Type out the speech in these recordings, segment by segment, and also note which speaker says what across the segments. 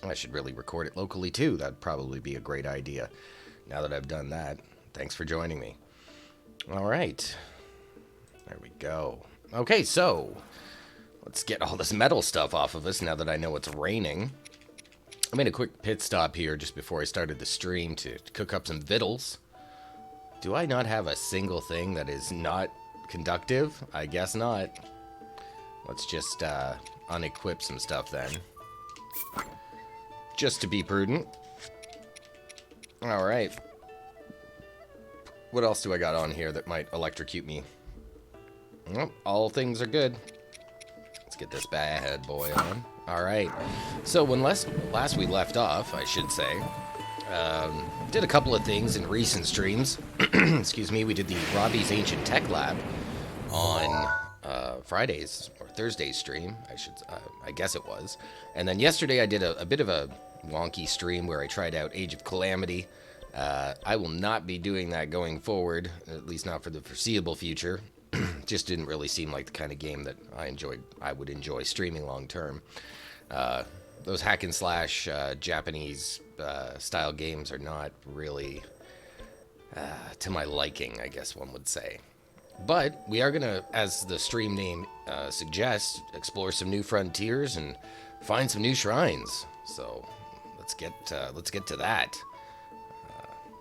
Speaker 1: I should really record it locally too. That'd probably be a great idea. Now that I've done that, thanks for joining me. All right. There we go. Okay, so let's get all this metal stuff off of us now that I know it's raining. I made a quick pit stop here just before I started the stream to cook up some vittles. Do I not have a single thing that is not conductive? I guess not. Let's just unequip some stuff then. Just to be prudent. Alright. What else do I got on here that might electrocute me? Well, all things are good. Let's get this bad boy on. Alright. So when last we left off, I should say, did a couple of things in recent streams. Excuse me, we did the Robbie's Ancient Tech Lab on Friday's or Thursday's stream. I guess it was. And then yesterday I did a bit of a wonky stream where I tried out Age of Calamity. I will not be doing that going forward, at least not for the foreseeable future. Just didn't really seem like the kind of game that I would enjoy streaming long term. Those hack and slash Japanese style games are not really to my liking, I guess one would say. But we are gonna, as the stream name suggests, explore some new frontiers and find some new shrines. So let's get to that.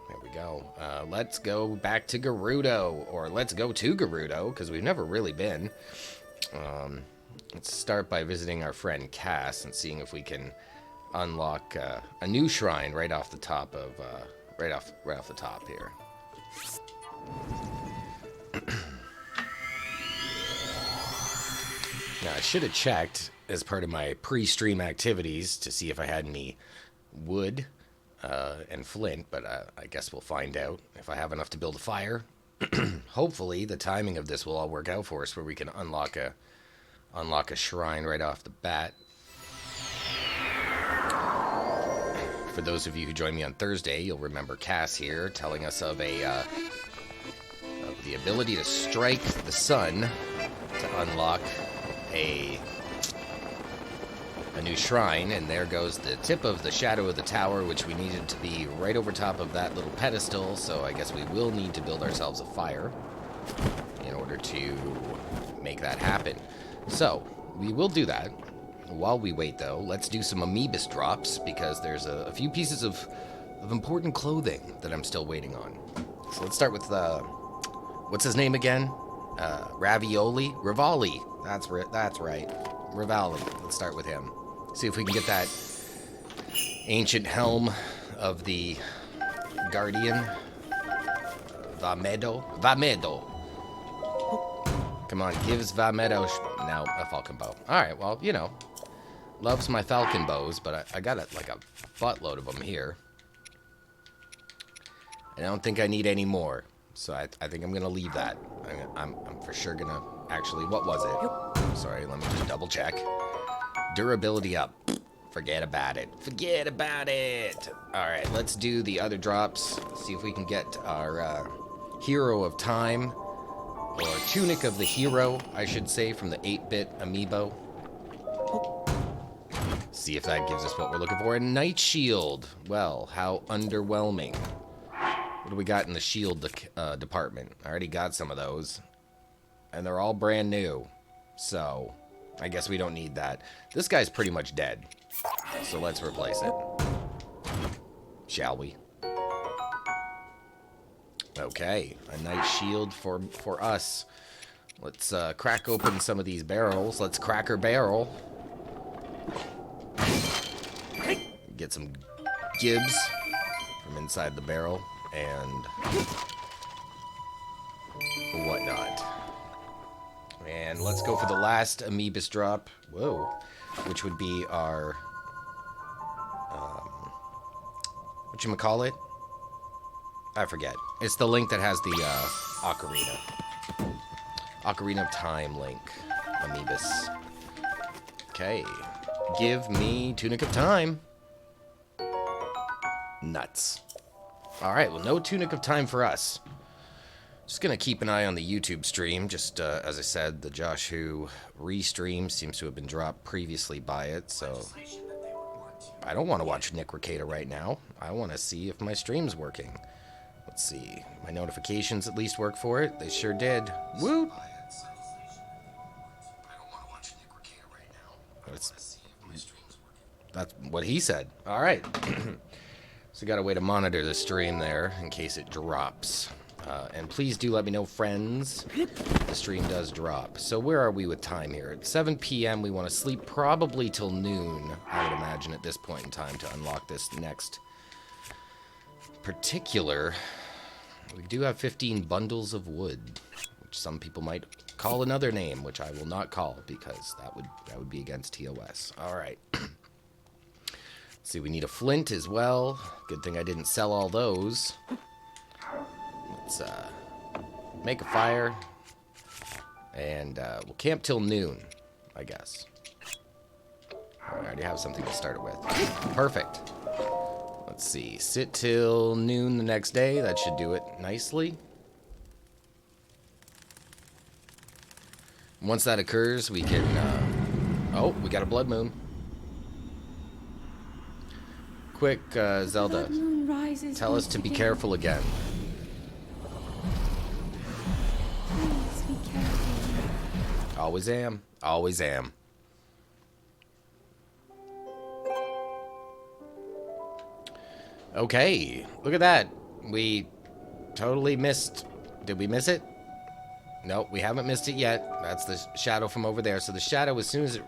Speaker 1: There we go. Let's go back to Gerudo, or let's go to Gerudo, because we've never really been. Let's start by visiting our friend Cass and seeing if we can unlock a new shrine right off the top of right off the top here. Now I should have checked as part of my pre-stream activities to see if I had any wood and flint, but I guess we'll find out if I have enough to build a fire. Hopefully the timing of this will all work out for us, where we can unlock a shrine right off the bat. For those of you who joined me on Thursday, you'll remember Cass here telling us of the ability to strike the sun to unlock a new shrine, and there goes the tip of the shadow of the tower, which we needed to be right over top of that little pedestal, so I guess we will need to build ourselves a fire in order to make that happen. So, we will do that. While we wait, though, let's do some Amoebus drops, because there's a few pieces of important clothing that I'm still waiting on. So let's start with, what's his name again? Ravioli? Rivali. That's right. Rivali. Let's start with him. See if we can get that ancient helm of the Guardian. Vamedo. Come on, gives Vamedo now a falcon bow. Alright, well, you know, loves my falcon bows, but I got like a buttload of them here. I don't think I need any more, so I think I'm gonna leave that. I'm for sure gonna actually, what was it? Sorry, let me just double check. Durability up. Forget about it. Forget about it. Alright, let's do the other drops. See if we can get our Hero of Time, or Tunic of the Hero, I should say, from the 8-bit amiibo. See if that gives us what we're looking for. A Night Shield. Well, how underwhelming. What do we got in the shield department? I already got some of those. And they're all brand new. So, I guess we don't need that. This guy's pretty much dead. So let's replace it. Shall we? Okay, a nice shield for us. Let's crack open some of these barrels. Let's crack her barrel. Get some gibs from inside the barrel and whatnot. And let's go for the last Amoebus drop. Whoa. Which would be our whatchamacallit? I forget. It's the link that has the Ocarina of Time link. Amoebus. Okay. Give me Tunic of Time. Nuts. Alright, well, no Tunic of Time for us. Just gonna keep an eye on the YouTube stream. Just, as I said, the Josh Who restream seems to have been dropped previously by it, so I don't want to watch Nick Ricada right now. I want to see if my stream's working. Let's see. My notifications at least work for it. They sure did. Woo! That's what he said. All right. So got a way to monitor the stream there in case it drops. And please do let me know, friends, if the stream does drop. So where are we with time here? At 7 p.m. we want to sleep probably till noon, I would imagine, at this point in time to unlock this next particular. We do have 15 bundles of wood, which some people might call another name, which I will not call because that would be against TOS. All right. See, we need a flint as well. Good thing I didn't sell all those. Let's make a fire, and we'll camp till noon, I guess. I already have something to start it with. Perfect. Let's see. Sit till noon the next day. That should do it nicely. Once that occurs, we can... oh, we got a blood moon. Quick, Zelda. Tell us to be careful again.
Speaker 2: Please be careful.
Speaker 1: Always am. Always am. Okay, look at that. We totally missed. Did we miss it? Nope, we haven't missed it yet. That's the shadow from over there. So the shadow, as soon as it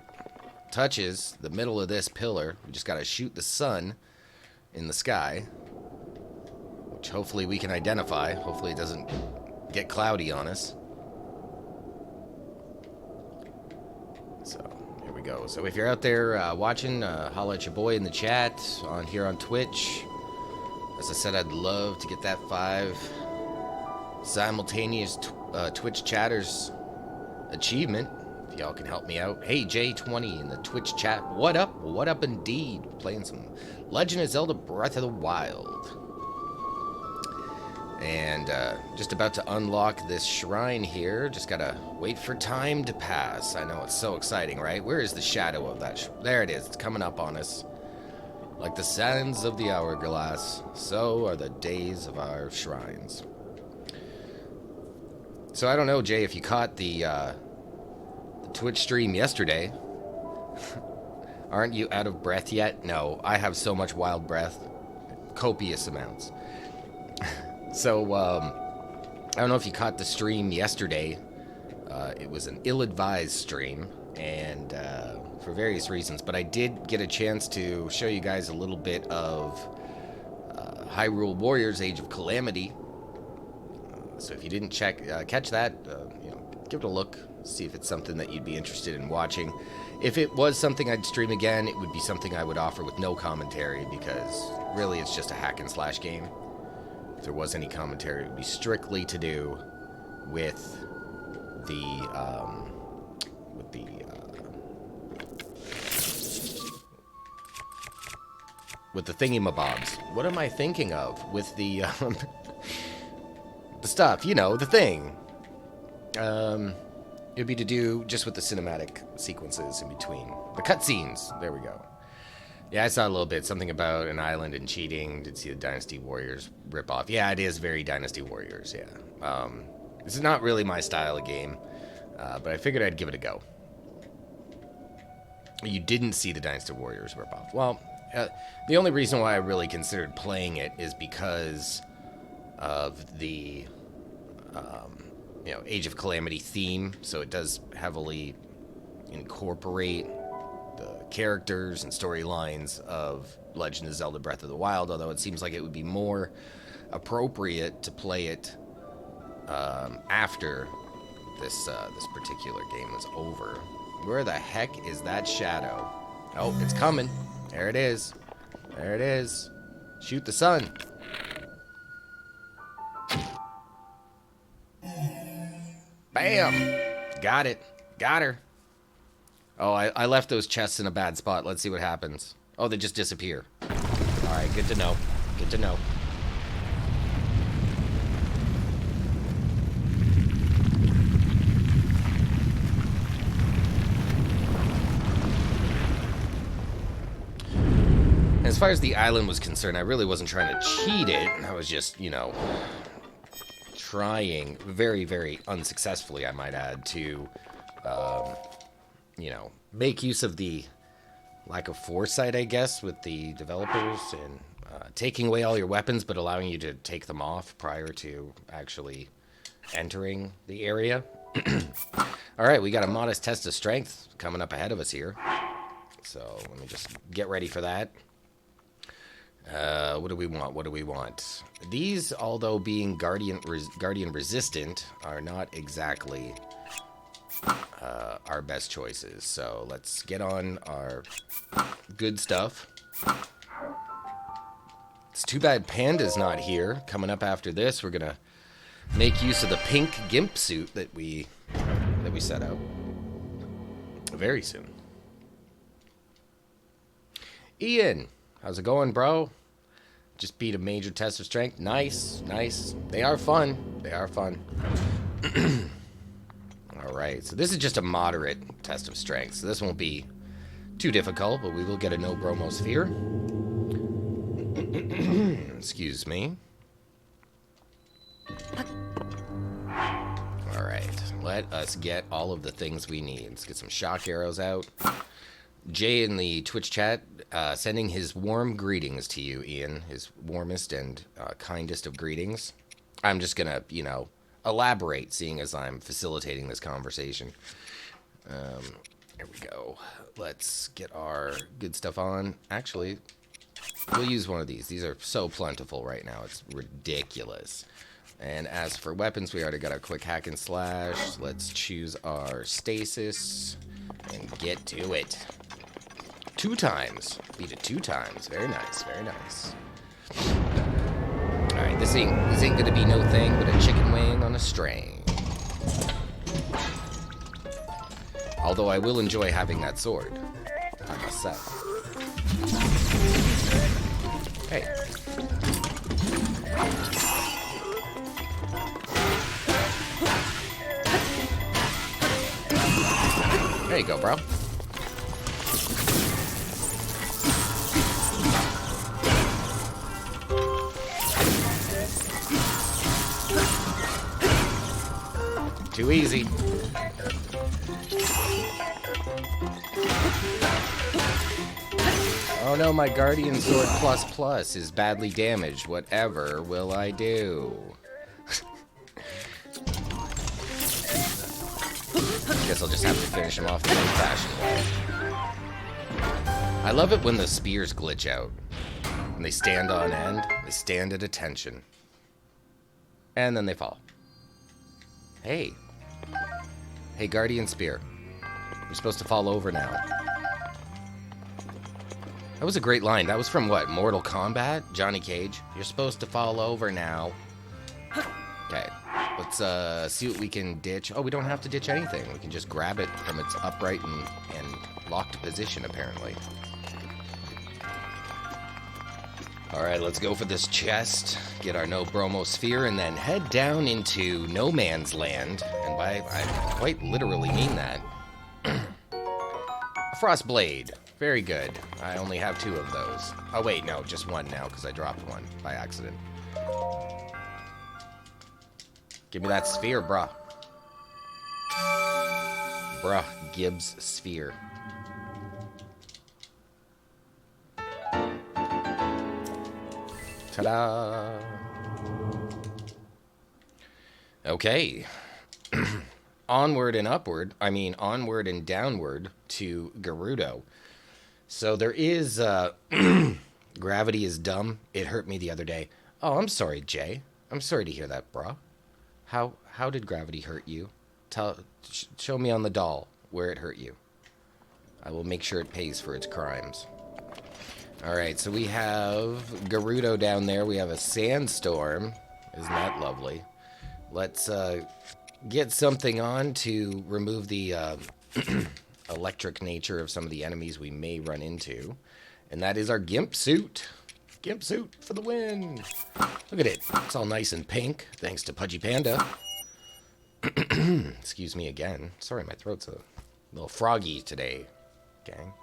Speaker 1: touches the middle of this pillar, we just got to shoot the sun in the sky, which hopefully we can identify. Hopefully it doesn't get cloudy on us. So here we go. So if you're out there watching, holla at your boy in the chat here on Twitch. As I said, I'd love to get that 5 simultaneous Twitch chatters achievement. If y'all can help me out. Hey, J20 in the Twitch chat. What up? What up indeed? Playing some Legend of Zelda Breath of the Wild. And just about to unlock this shrine here. Just gotta wait for time to pass. I know, it's so exciting, right? Where is the shadow of that? There it is. It's coming up on us. Like the sands of the hourglass, so are the days of our shrines. So I don't know, Jay, if you caught the Twitch stream yesterday. Aren't you out of breath yet? No, I have so much wild breath. Copious amounts. So, I don't know if you caught the stream yesterday. It was an ill-advised stream, and for various reasons, but I did get a chance to show you guys a little bit of Hyrule Warriors Age of Calamity. So if you didn't catch that, give it a look, see if it's something that you'd be interested in watching. If it was something I'd stream again, it would be something I would offer with no commentary, because really it's just a hack and slash game. If there was any commentary, it would be strictly to do with the thingy-mabobs. What am I thinking of? With the the stuff, the thing. It'd be to do just with the cinematic sequences in between. The cutscenes. There we go. Yeah, I saw a little bit. Something about an island and cheating. Did see the Dynasty Warriors ripoff. Yeah, it is very Dynasty Warriors, yeah. This is not really my style of game, but I figured I'd give it a go. You didn't see the Dynasty Warriors ripoff. Well, the only reason why I really considered playing it is because of the Age of Calamity theme. So it does heavily incorporate the characters and storylines of Legend of Zelda Breath of the Wild, although it seems like it would be more appropriate to play it after this particular game is over. Where the heck is that shadow? Oh, it's coming. There it is. There it is. Shoot the sun. Bam! Got it. Got her. Oh, I left those chests in a bad spot. Let's see what happens. Oh, they just disappear. Alright, good to know. Good to know. As far as the island was concerned, I really wasn't trying to cheat it. I was just, you know, trying very, very unsuccessfully, I might add, to, you know, make use of the lack of foresight, I guess, with the developers and taking away all your weapons, but allowing you to take them off prior to actually entering the area. All right, we got a modest test of strength coming up ahead of us here. So let me just get ready for that. What do we want? What do we want? These, although being guardian resistant, are not exactly our best choices. So let's get on our good stuff. It's too bad Panda's not here. Coming up after this, we're gonna make use of the pink gimp suit that we set out very soon. Ian, how's it going, bro? Just beat a major test of strength. Nice, nice. They are fun. They are fun. All right, so this is just a moderate test of strength, so this won't be too difficult, but we will get a no bromo sphere. Excuse me. All right, let us get all of the things we need. Let's get some shock arrows out. Jay in the Twitch chat sending his warm greetings to you, Ian. His warmest and kindest of greetings. I'm just going to, you know, elaborate, seeing as I'm facilitating this conversation. Here we go. Let's get our good stuff on. Actually, we'll use one of these. These are so plentiful right now. It's ridiculous. And as for weapons, we already got a quick hack and slash. Let's choose our stasis and get to it. 2 times. Beat it 2 times. Very nice. Very nice. Alright, this ain't gonna be no thing but a chicken wing on a string. Although I will enjoy having that sword, I must say. Hey. There you go, bro. Too easy. Oh no, my Guardian Sword Plus Plus is badly damaged. Whatever will I do? Guess I'll just have to finish him off the old-fashioned way. I love it when the spears glitch out. When they stand on end, they stand at attention. And then they fall. Hey. Hey, Guardian Spear. You're supposed to fall over now. That was a great line. That was from what? Mortal Kombat? Johnny Cage? You're supposed to fall over now. Okay. Let's see what we can ditch. Oh, we don't have to ditch anything. We can just grab it from its upright and locked position, apparently. Alright, let's go for this chest, get our no bromo sphere, and then head down into no man's land. And by I quite literally mean that. A frost blade. Very good. I only have 2 of those. Oh wait, no, just 1 now, because I dropped 1 by accident. Give me that sphere, bruh. Bruh, Gibbs sphere. Ta-da! Okay. Onward and upward. I mean, onward and downward to Gerudo. So there is, gravity is dumb. It hurt me the other day. Oh, I'm sorry, Jay. I'm sorry to hear that, bro. How did gravity hurt you? Show me on the doll where it hurt you. I will make sure it pays for its crimes. Alright, so we have Gerudo down there. We have a sandstorm. Isn't that lovely? Let's get something on to remove the electric nature of some of the enemies we may run into. And that is our Gimp Suit. Gimp Suit for the win. Look at it. It's all nice and pink, thanks to Pudgy Panda. Excuse me again. Sorry, my throat's a little froggy today, gang.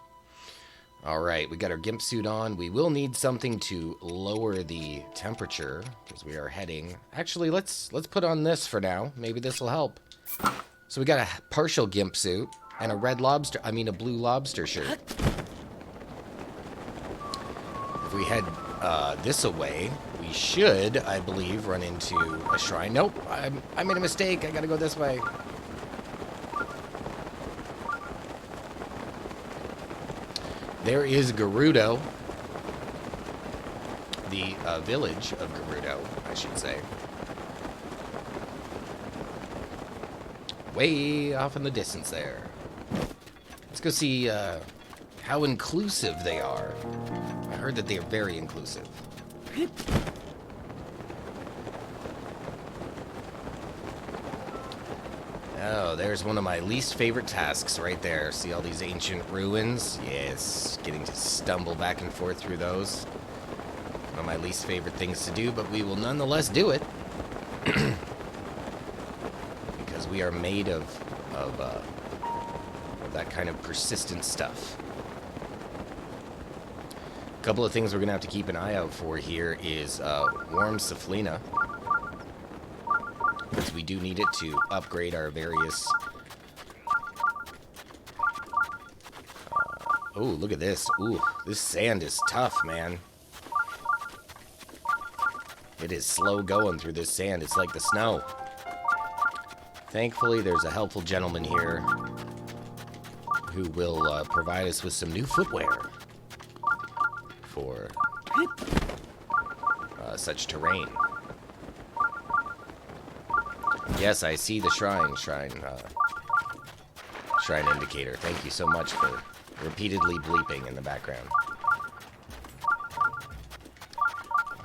Speaker 1: Alright, we got our GIMP suit on. We will need something to lower the temperature, because we are heading... Actually, let's put on this for now. Maybe this will help. So we got a partial GIMP suit, and a a blue lobster shirt. If we head this away, we should, I believe, run into a shrine. Nope, I made a mistake. I gotta go this way. There is Gerudo. The village of Gerudo, I should say. Way off in the distance there. Let's go see how inclusive they are. I heard that they are very inclusive. Oh, there's one of my least favorite tasks right there. See all these ancient ruins? Yes, getting to stumble back and forth through those. One of my least favorite things to do, but we will nonetheless do it. Because we are made of that kind of persistent stuff. A couple of things we're going to have to keep an eye out for here is warm Saflina. Because we do need it to upgrade our various... oh, look at this. Ooh, this sand is tough, man. It is slow going through this sand. It's like the snow. Thankfully, there's a helpful gentleman here who will provide us with some new footwear for such terrain. Yes, I see the shrine indicator. Thank you so much for repeatedly bleeping in the background.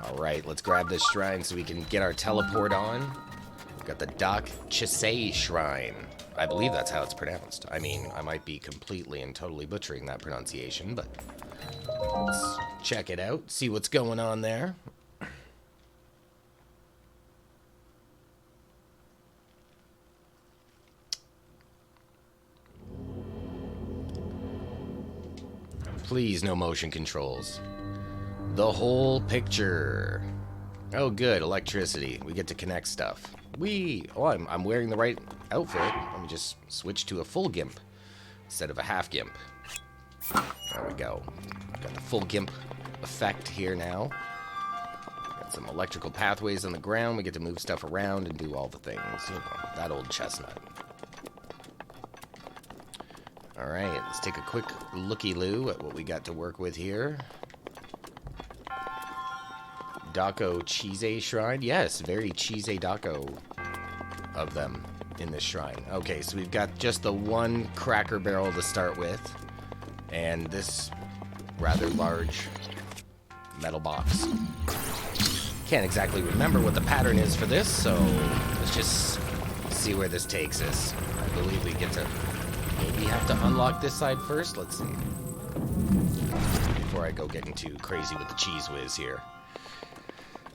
Speaker 1: Alright, let's grab this shrine so we can get our teleport on. We've got the Doc Chisei Shrine. I believe that's how it's pronounced. I mean, I might be completely and totally butchering that pronunciation, but let's check it out, see what's going on there. Please, no motion controls. The whole picture. Oh, good. Electricity. We get to connect stuff. Oh, I'm wearing the right outfit. Let me just switch to a full GIMP instead of a half GIMP. There we go. Got the full GIMP effect here now. Got some electrical pathways on the ground. We get to move stuff around and do all the things. You know, that old chestnut. Alright, let's take a quick looky-loo at what we got to work with here. Dako Cheese Shrine. Yes, very Cheese Dako of them in this shrine. Okay, so we've got just the one cracker barrel to start with. And this rather large metal box. Can't exactly remember what the pattern is for this, so let's just see where this takes us. I believe we get to maybe have to unlock this side first. Let's see. Before I go getting too crazy with the cheese whiz here.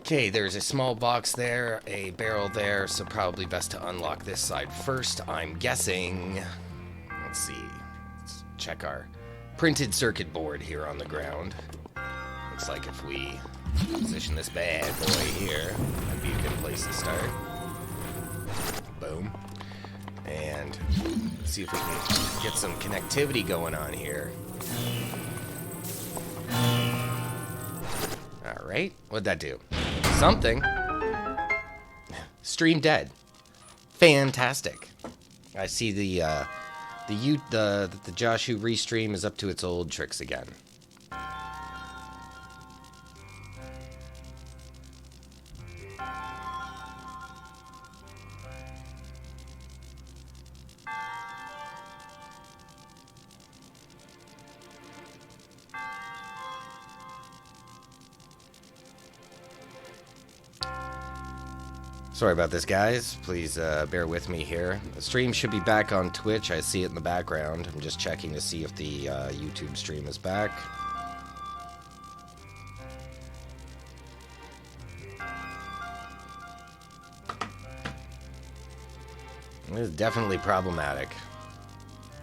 Speaker 1: Okay, there's a small box there, a barrel there, so probably best to unlock this side first, I'm guessing. Let's see. Let's check our printed circuit board here on the ground. Looks like if we position this bad boy here, that'd be a good place to start. Boom. And see if we can get some connectivity going on here. Alright, what'd that do? Something. Stream dead. Fantastic. I see the Joshu restream is up to its old tricks again. Sorry about this, guys. Please bear with me here. The stream should be back on Twitch. I see it in the background. I'm just checking to see if the YouTube stream is back. It is definitely problematic.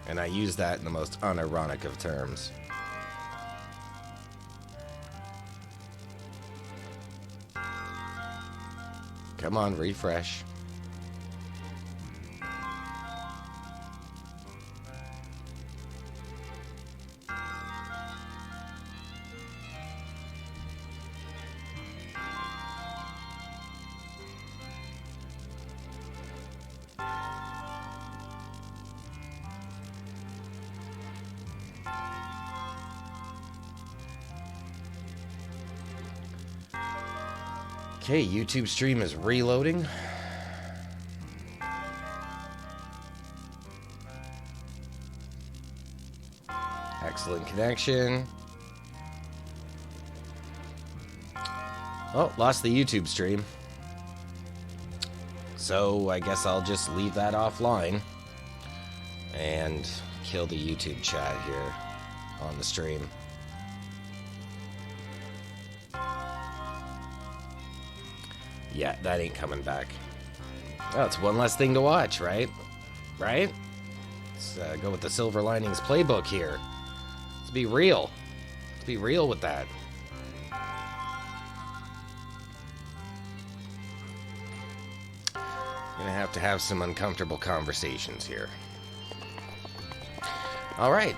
Speaker 1: And I use that in the most unironic of terms. Come on, refresh. Okay, YouTube stream is reloading. Excellent connection. Oh, lost the YouTube stream. So I guess I'll just leave that offline and kill the YouTube chat here on the stream. Yeah, that ain't coming back. Oh, it's one less thing to watch, right? Right? Let's go with the Silver Linings playbook here. Let's be real. Let's be real with that. Gonna have some uncomfortable conversations here. All right.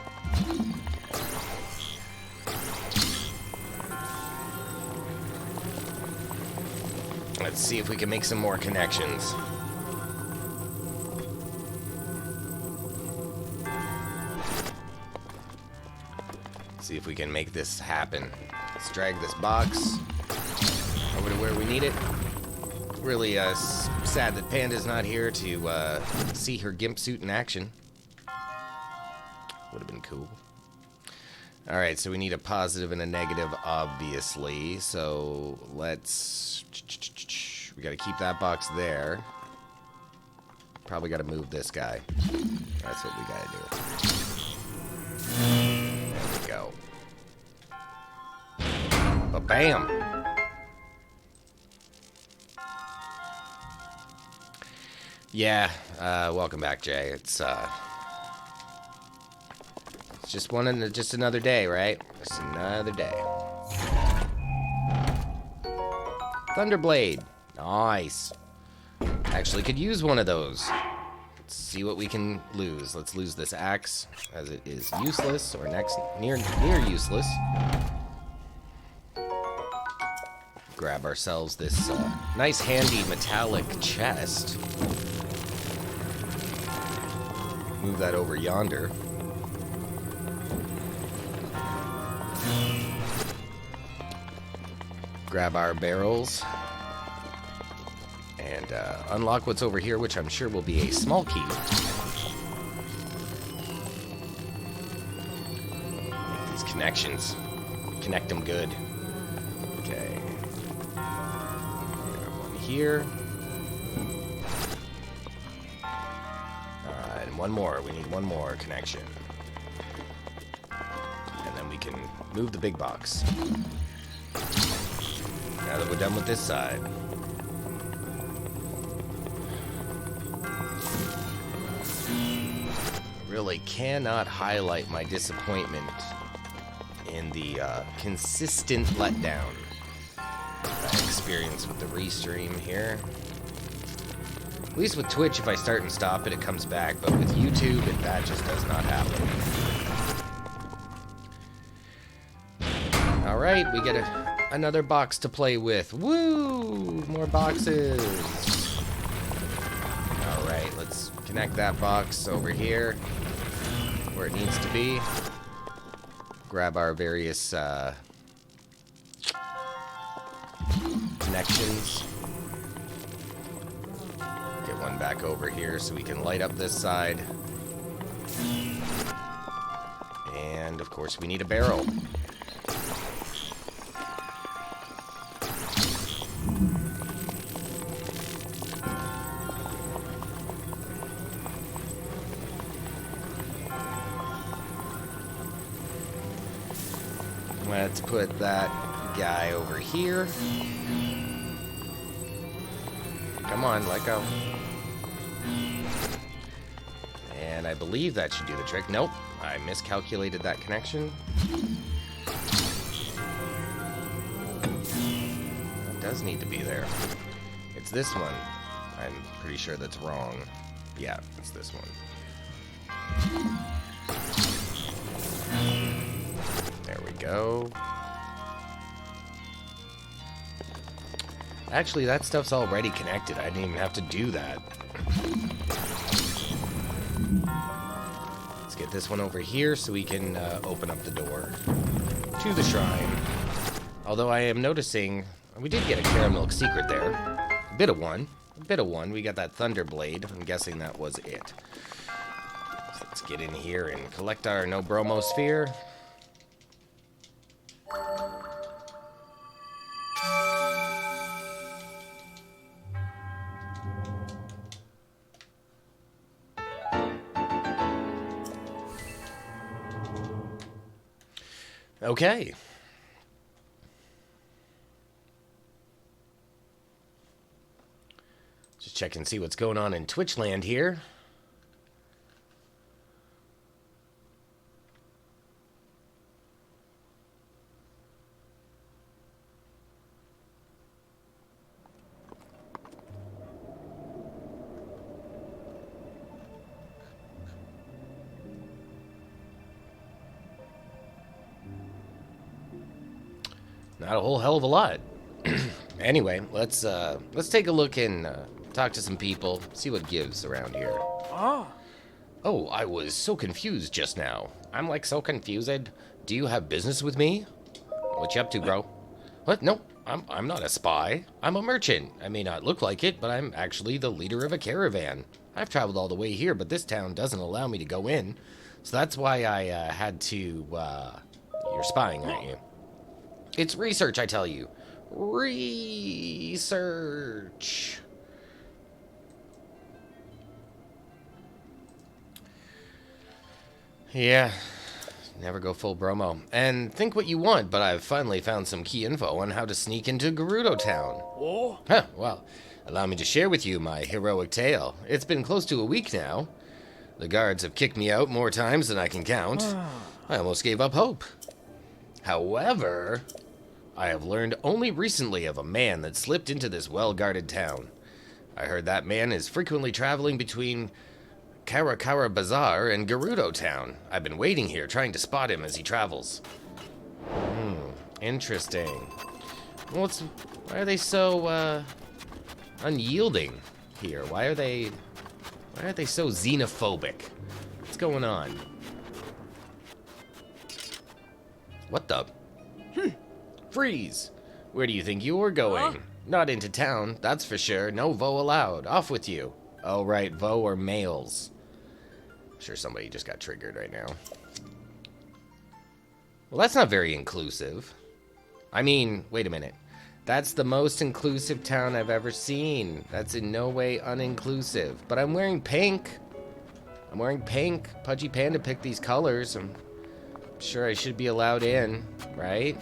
Speaker 1: Let's see if we can make some more connections. See if we can make this happen. Let's drag this box over to where we need it. Really sad that Panda's not here to see her gimp suit in action. Would have been cool. Alright, so we need a positive and a negative, obviously. So let's... We gotta keep that box there. Probably gotta move this guy. That's what we gotta do. There we go. Ba-bam! Yeah, welcome back, Jay. It's just just another day, right? Just another day. Thunderblade. Nice. Actually could use one of those. Let's see what we can lose. Let's lose this axe, as it is useless, or near useless. Grab ourselves this nice handy metallic chest. Move that over yonder. Grab our barrels. And unlock what's over here, which I'm sure will be a small key. Make these connections. Connect them good. Okay. Grab one here. And one more. We need one more connection. And then we can move the big box. Now that we're done with this side. Really cannot highlight my disappointment in the consistent letdown I experience with the restream here. At least with Twitch, if I start and stop it, it comes back, but with YouTube, that just does not happen. Alright, we get another box to play with. Woo! More boxes! Alright, let's connect that box over here, where it needs to be. Grab our various connections. Get one back over here so we can light up this side. And of course we need a barrel. Let's put that guy over here. Come on, let go. And I believe that should do the trick. Nope, I miscalculated that connection. That does need to be there. It's this one. I'm pretty sure that's wrong. Yeah, it's this one. There we go. Actually, that stuff's already connected. I didn't even have to do that. Let's get this one over here so we can open up the door to the shrine. Although I am noticing we did get a caramel secret there. A bit of one. A bit of one. We got that thunder blade. I'm guessing that was it. So let's get in here and collect our no bromo sphere. Okay. Just check and see what's going on in Twitch land here. Not a whole hell of a lot. Anyway, let's take a look and talk to some people, see what gives around here. Oh, I was so confused just now. I'm like so confused. Do you have business with me? What you up to, bro? What? No, I'm not a spy. I'm a merchant. I may not look like it, but I'm actually the leader of a caravan. I've traveled all the way here, but this town doesn't allow me to go in. So that's why I had to, you're spying, aren't you? It's research, I tell you. Research. Yeah, never go full bromo. And think what you want, but I've finally found some key info on how to sneak into Gerudo Town.
Speaker 3: Oh?
Speaker 1: Huh, well, allow me to share with you my heroic tale. It's been close to a week now. The guards have kicked me out more times than I can count. I almost gave up hope. However, I have learned only recently of a man that slipped into this well-guarded town. I heard that man is frequently traveling between Karakara Bazaar and Gerudo Town. I've been waiting here trying to spot him as he travels. Interesting. Why are they so unyielding here? Why are they so xenophobic? What's going on? What the? Freeze! Where do you think you were going? Not into town, that's for sure. No vo allowed. Off with you. Oh, right, vo or males. I'm sure somebody just got triggered right now. Well, that's not very inclusive. I mean, wait a minute. That's the most inclusive town I've ever seen. That's in no way uninclusive. But I'm wearing pink. I'm wearing pink. Pudgy Panda picked these colors. I'm sure I should be allowed in, right?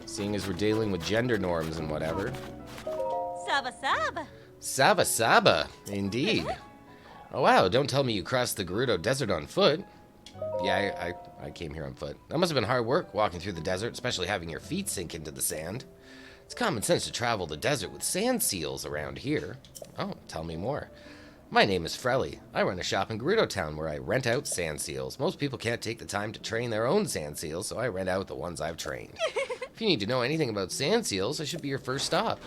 Speaker 1: Seeing as we're dealing with gender norms and whatever.
Speaker 2: Saba Saba.
Speaker 1: Saba Saba, indeed. Oh wow, don't tell me you crossed the Gerudo Desert on foot. Yeah, I came here on foot. That must have been hard work walking through the desert, especially having your feet sink into the sand. It's common sense to travel the desert with sand seals around here. Oh, tell me more. My name is Frelly. I run a shop in Gerudo Town where I rent out sand seals. Most people can't take the time to train their own sand seals, so I rent out the ones I've trained. If you need to know anything about sand seals, I should be your first stop.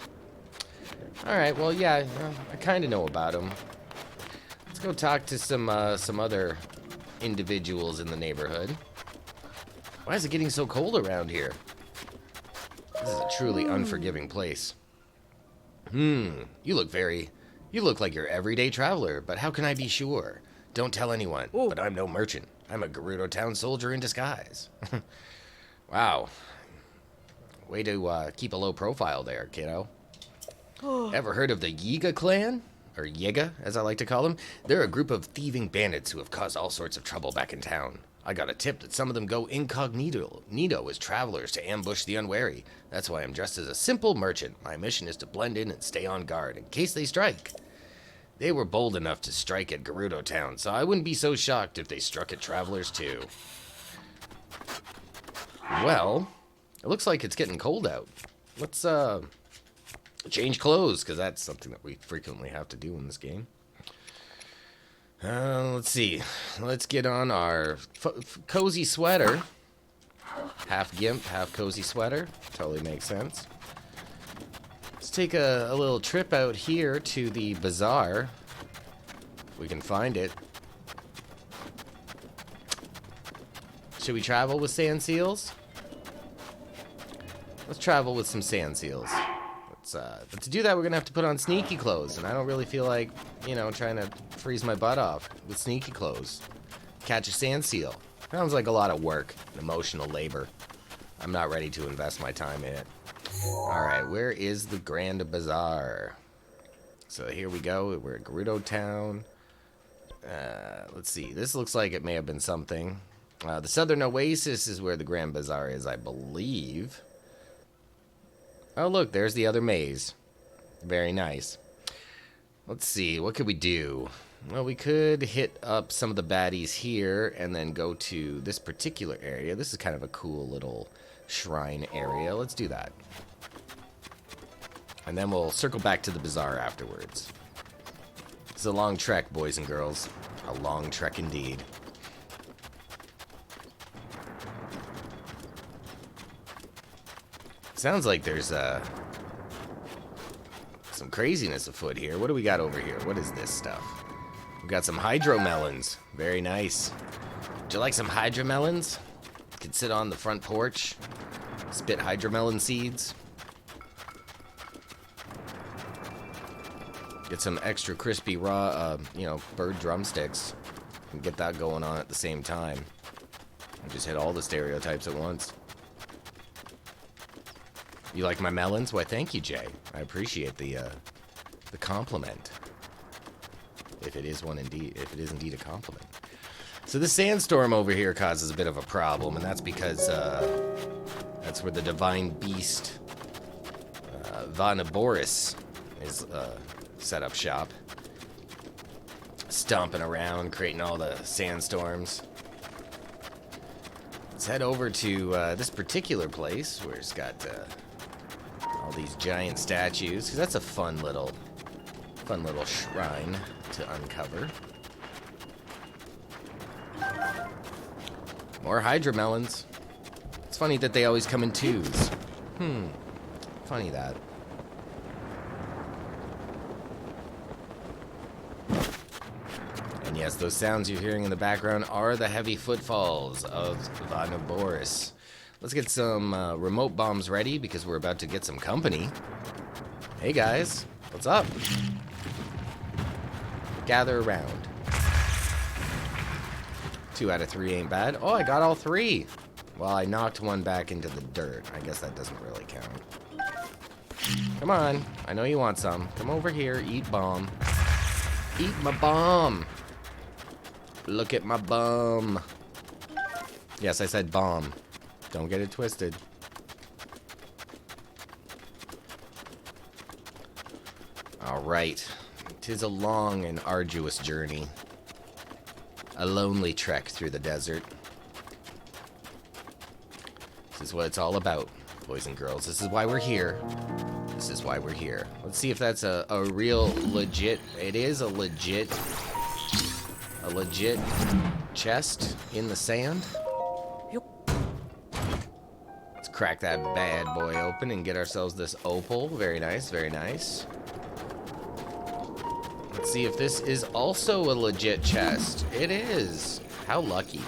Speaker 1: Alright, well, yeah, I kind of know about them. Let's go talk to some other individuals in the neighborhood. Why is it getting so cold around here? This is a truly unforgiving place. You look like your everyday traveler, but how can I be sure? Don't tell anyone, but I'm no merchant. I'm a Gerudo Town soldier in disguise. Wow. Way to keep a low profile there, kiddo. Ever heard of the Yiga clan? Or Yiga, as I like to call them? They're a group of thieving bandits who have caused all sorts of trouble back in town. I got a tip that some of them go incognito as travelers to ambush the unwary. That's why I'm dressed as a simple merchant. My mission is to blend in and stay on guard in case they strike. They were bold enough to strike at Gerudo Town, so I wouldn't be so shocked if they struck at travelers too. Well, it looks like it's getting cold out. change clothes, because that's something that we frequently have to do in this game. Let's see. Let's get on our cozy sweater. Half gimp, half cozy sweater. Totally makes sense. Let's take a little trip out here to the bazaar. If we can find it. Should we travel with sand seals? Let's travel with some sand seals. But to do that, we're gonna have to put on sneaky clothes, and I don't really feel like, you know, trying to freeze my butt off with sneaky clothes. Catch a sand seal. Sounds like a lot of work and emotional labor. I'm not ready to invest my time in it. Alright, where is the Grand Bazaar? So here we go. We're at Gerudo Town. Let's see. This looks like it may have been something. The Southern Oasis is where the Grand Bazaar is, I believe. Oh, look, there's the other maze. Very nice. Let's see, what could we do? Well, we could hit up some of the baddies here and then go to this particular area. This is kind of a cool little shrine area. Let's do that. And then we'll circle back to the bazaar afterwards. It's a long trek, boys and girls. A long trek indeed. Sounds like there's some craziness afoot here. What do we got over here? What is this stuff? We got some hydromelons. Very nice. Would you like some hydromelons? You could sit on the front porch, spit hydromelon seeds. Get some extra crispy raw, bird drumsticks. And get that going on at the same time. And just hit all the stereotypes at once. You like my melons? Why, thank you, Jay. I appreciate the compliment. If it is indeed a compliment. So the sandstorm over here causes a bit of a problem, and that's because that's where the divine beast Vanaboris is set up shop, stomping around, creating all the sandstorms. Let's head over to this particular place where it's got all these giant statues, because that's a fun little shrine to uncover. More hydromelons. It's funny that they always come in twos. Funny that. And yes, those sounds you're hearing in the background are the heavy footfalls of Vanaboris. Let's get some remote bombs ready because we're about to get some company. Hey guys, what's up? Gather around. 2 out of 3 ain't bad. Oh, I got all 3. Well, I knocked one back into the dirt. I guess that doesn't really count. Come on, I know you want some. Come over here, eat bomb. Eat my bomb. Look at my bum. Yes, I said bomb. Don't get it twisted. Alright. 'Tis a long and arduous journey. A lonely trek through the desert. This is what it's all about, boys and girls. This is why we're here. This is why we're here. Let's see if that's a real legit... It is a legit chest in the sand. Crack that bad boy open and get ourselves this opal. Very nice, very nice. Let's see if this is also a legit chest. It is. How lucky.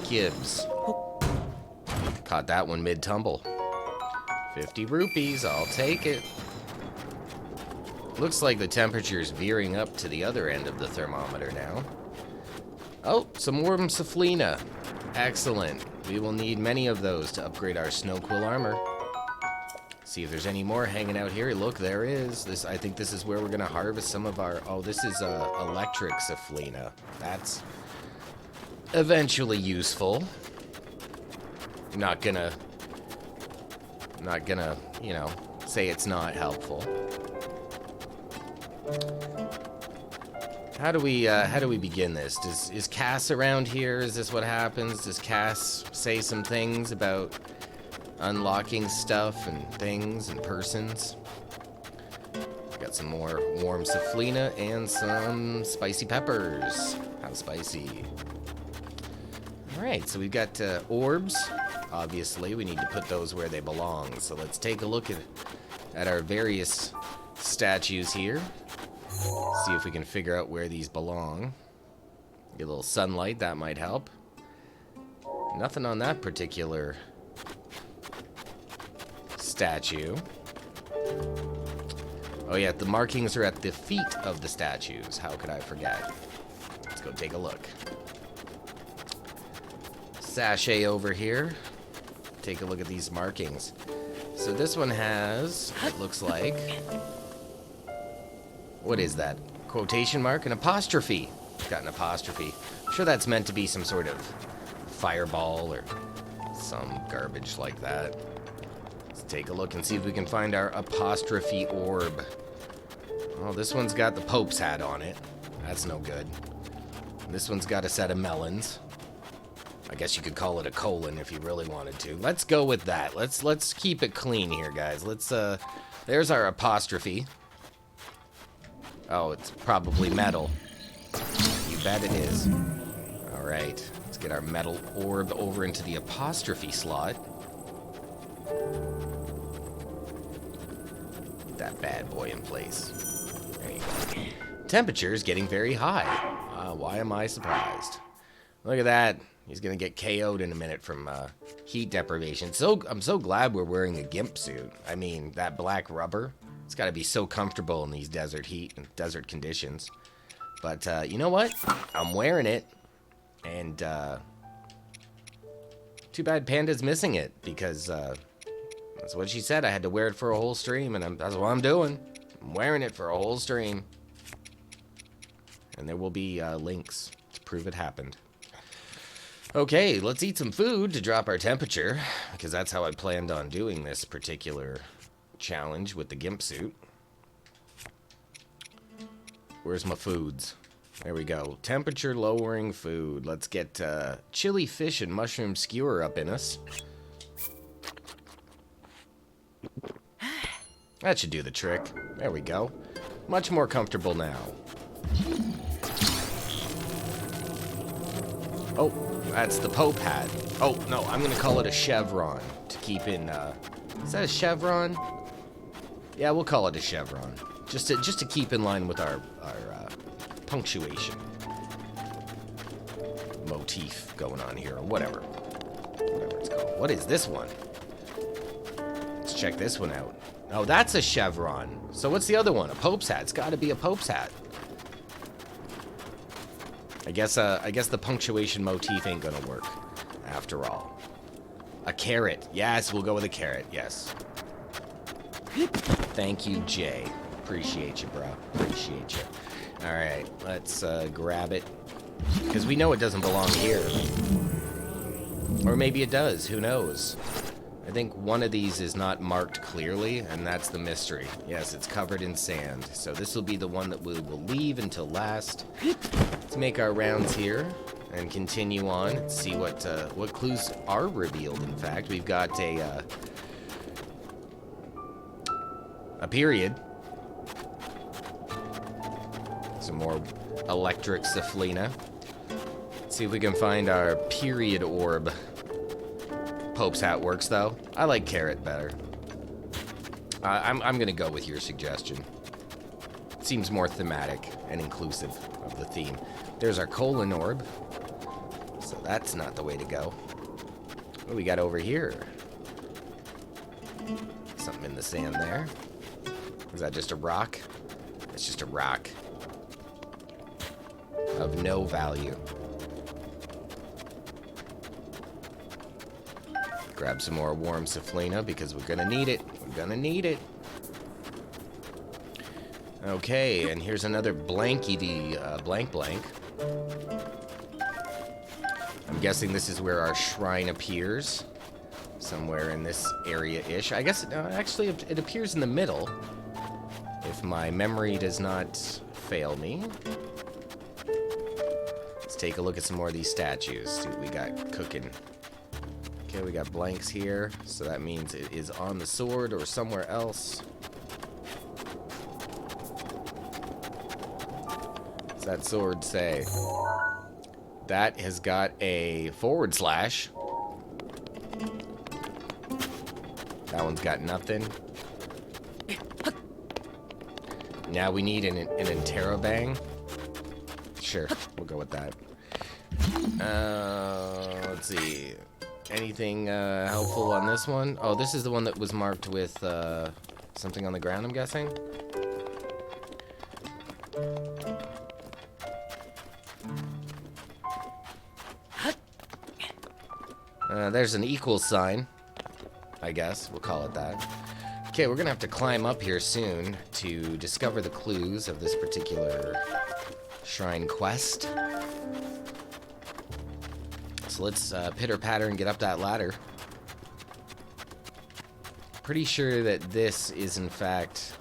Speaker 1: Gibbs. Caught that one mid-tumble. 50 rupees, I'll take it. Looks like the temperature's veering up to the other end of the thermometer now. Oh, some warm Saflina. Excellent. We will need many of those to upgrade our snow quill armor. See if there's any more hanging out here. Look, there is. I think this is where we're gonna harvest some of our... Oh, this is electric Saflina. That's eventually useful. Not gonna, you know, say it's not helpful. How do we begin this? Is Cass around here? Is this what happens? Does Cass say some things about unlocking stuff and things and persons. Got some more warm saflina and some spicy peppers. How spicy. Alright, so we've got orbs. Obviously, we need to put those where they belong. So let's take a look at our various statues here. See if we can figure out where these belong. Get a little sunlight, that might help. Nothing on that particular statue. Oh yeah, the markings are at the feet of the statues. How could I forget? Let's go take a look. Sachet over here. Take a look at these markings. So this one has, it looks like, what is that? Quotation mark? An apostrophe. It's got an apostrophe. I'm sure that's meant to be some sort of fireball or some garbage like that. Let's take a look and see if we can find our apostrophe orb. Oh, this one's got the Pope's hat on it. That's no good. This one's got a set of melons. I guess you could call it a colon if you really wanted to. Let's go with that. Let's keep it clean here, guys. There's our apostrophe. Oh, it's probably metal. You bet it is. All right, let's get our metal orb over into the apostrophe slot. Get that bad boy in place. There you go. Temperature is getting very high. Why am I surprised? Look at that. He's gonna get KO'd in a minute from heat deprivation. I'm so glad we're wearing a GIMP suit. I mean, that black rubber, it's gotta be so comfortable in these desert heat and desert conditions. But you know what? I'm wearing it, and too bad Panda's missing it, because that's what she said. I had to wear it for a whole stream, and that's what I'm doing. I'm wearing it for a whole stream. And there will be links to prove it happened. Okay, let's eat some food to drop our temperature, because that's how I planned on doing this particular challenge with the GIMP suit. Where's my foods? There we go. Temperature lowering food. Let's get chili fish and mushroom skewer up in us. That should do the trick. There we go. Much more comfortable now. Oh, that's the Pope hat. Oh, no, I'm gonna call it a chevron to keep in, is that a chevron? Yeah, we'll call it a chevron. Just to keep in line with our punctuation motif going on here, or whatever it's called. What is this one? Let's check this one out. Oh, that's a chevron. So what's the other one? A Pope's hat. It's got to be a Pope's hat. I guess the punctuation motif ain't gonna work, after all. A carrot. Yes, we'll go with a carrot. Yes. Thank you, Jay. Appreciate you, bro. Appreciate you. All right, let's grab it, because we know it doesn't belong here. Or maybe it does. Who knows? I think one of these is not marked clearly, and that's the mystery. Yes, it's covered in sand. So this will be the one that we will leave until last. Let's make our rounds here and continue on and see what clues are revealed. In fact, we've got a period. Some more electric saflina. Let's see if we can find our period orb. Pope's hat works, though. I like carrot better. I'm gonna go with your suggestion. It seems more thematic and inclusive of the theme. There's our colon orb. So that's not the way to go. What do we got over here? Something in the sand there. Is that just a rock? It's just a rock. Of no value. Grab some more warm saflina because we're gonna need it. We're gonna need it. Okay, and here's another blanky blank. I'm guessing this is where our shrine appears. Somewhere in this area-ish. I guess, actually, it appears in the middle. If my memory does not fail me. Let's take a look at some more of these statues. See what we got cooking. Okay, we got blanks here, so that means it is on the sword or somewhere else. What's that sword say? That has got a / That one's got nothing. Now we need an interrobang. Sure, we'll go with that. Let's see. Anything helpful on this one? Oh, this is the one that was marked with something on the ground, I'm guessing. There's an equal sign, I guess. We'll call it that. Okay, we're gonna have to climb up here soon to discover the clues of this particular shrine quest. So let's pitter-patter and get up that ladder. Pretty sure that this is, in fact,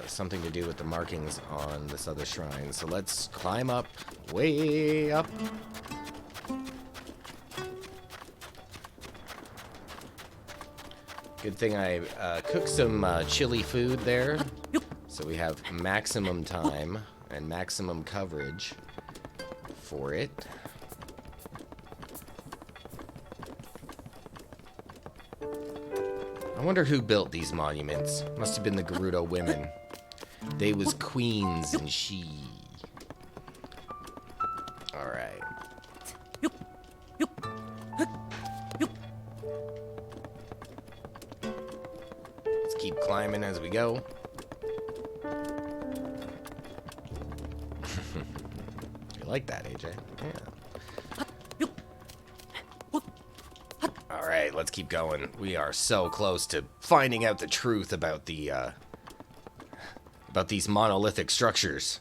Speaker 1: something to do with the markings on this other shrine. So let's climb up, way up. Good thing I cooked some chili food there, so we have maximum time and maximum coverage for it. I wonder who built these monuments. Must have been the Gerudo women. They was queens and she. Alright. Let's keep climbing as we go. You like that, AJ? Yeah. Alright, let's keep going. We are so close to finding out the truth about the, about these monolithic structures.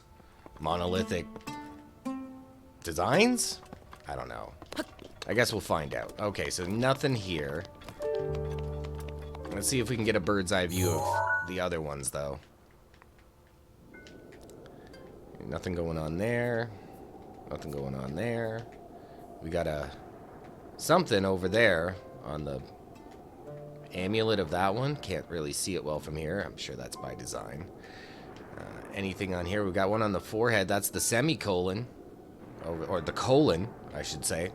Speaker 1: Monolithic designs? I don't know. I guess we'll find out. Okay, so nothing here. Let's see if we can get a bird's eye view of the other ones, though. Nothing going on there. Nothing going on there. We got a something over there on the amulet of that one. Can't really see it well from here. I'm sure that's by design. Anything on here? We got one on the forehead. That's the semicolon. Or the colon, I should say.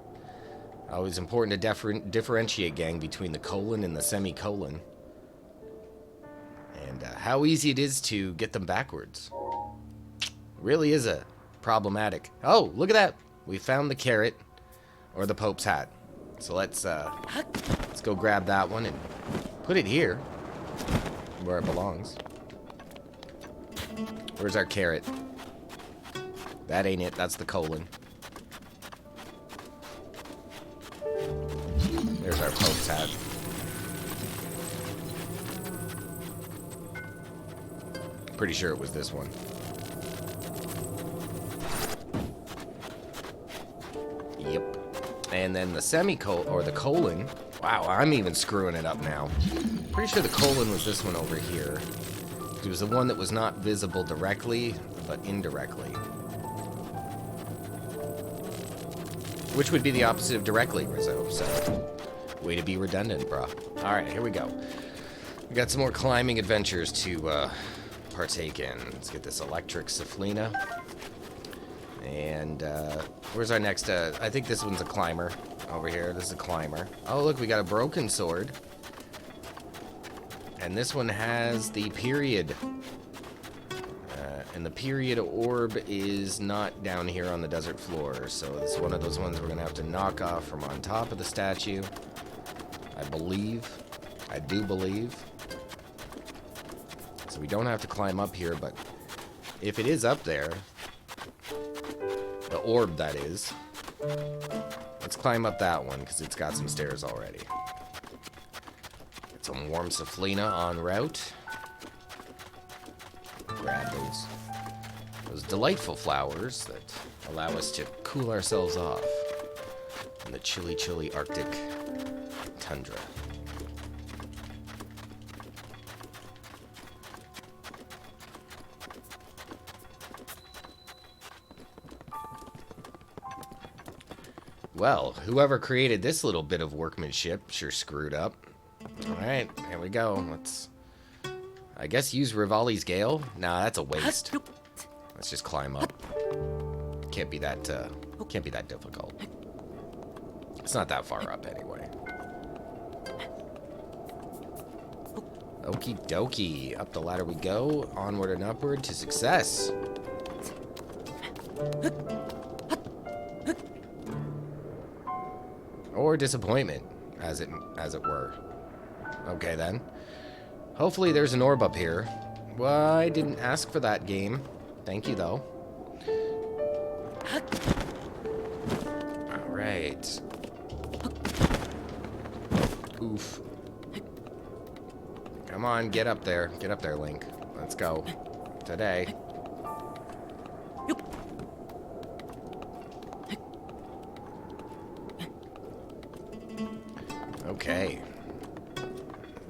Speaker 1: Always important to differentiate, gang, between the colon and the semicolon. And how easy it is to get them backwards. Really is a problematic. Oh, look at that. We found the carrot or the Pope's hat. So let's go grab that one and put it here where it belongs. Where's our carrot? That ain't it. That's the colon. There's our Pope's hat. Pretty sure it was this one. Yep. And then the semicolon, or the colon. Wow, I'm even screwing it up now. Pretty sure the colon was this one over here. It was the one that was not visible directly, but indirectly. Which would be the opposite of directly, Rizzo, so... Way to be redundant, bro. Alright, here we go. We got some more climbing adventures to partake in. Let's get this electric Saflina. And, where's our next, I think this one's a climber over here. This is a climber. Oh, look, we got a broken sword. And this one has the period. And the period orb is not down here on the desert floor. So it's one of those ones we're going to have to knock off from on top of the statue. I believe. I do believe. So we don't have to climb up here, but if it is up there, the orb that is, let's climb up that one because it's got some stairs already. Get some warm Saflina en route. Grab those delightful flowers that allow us to cool ourselves off in the chilly, chilly Arctic tundra. Well, whoever created this little bit of workmanship sure screwed up. Alright, here we go. Let's, I guess, use Rivali's Gale? Nah, that's a waste. Let's just climb up. Can't be that difficult. It's not that far up anyway. Okie dokie. Up the ladder we go. Onward and upward to success. Or disappointment, as it were. Okay then. Hopefully there's an orb up here. Well, I didn't ask for that, game. Thank you though. Alright. Oof. Come on, get up there. Get up there, Link. Let's go. Today. Okay.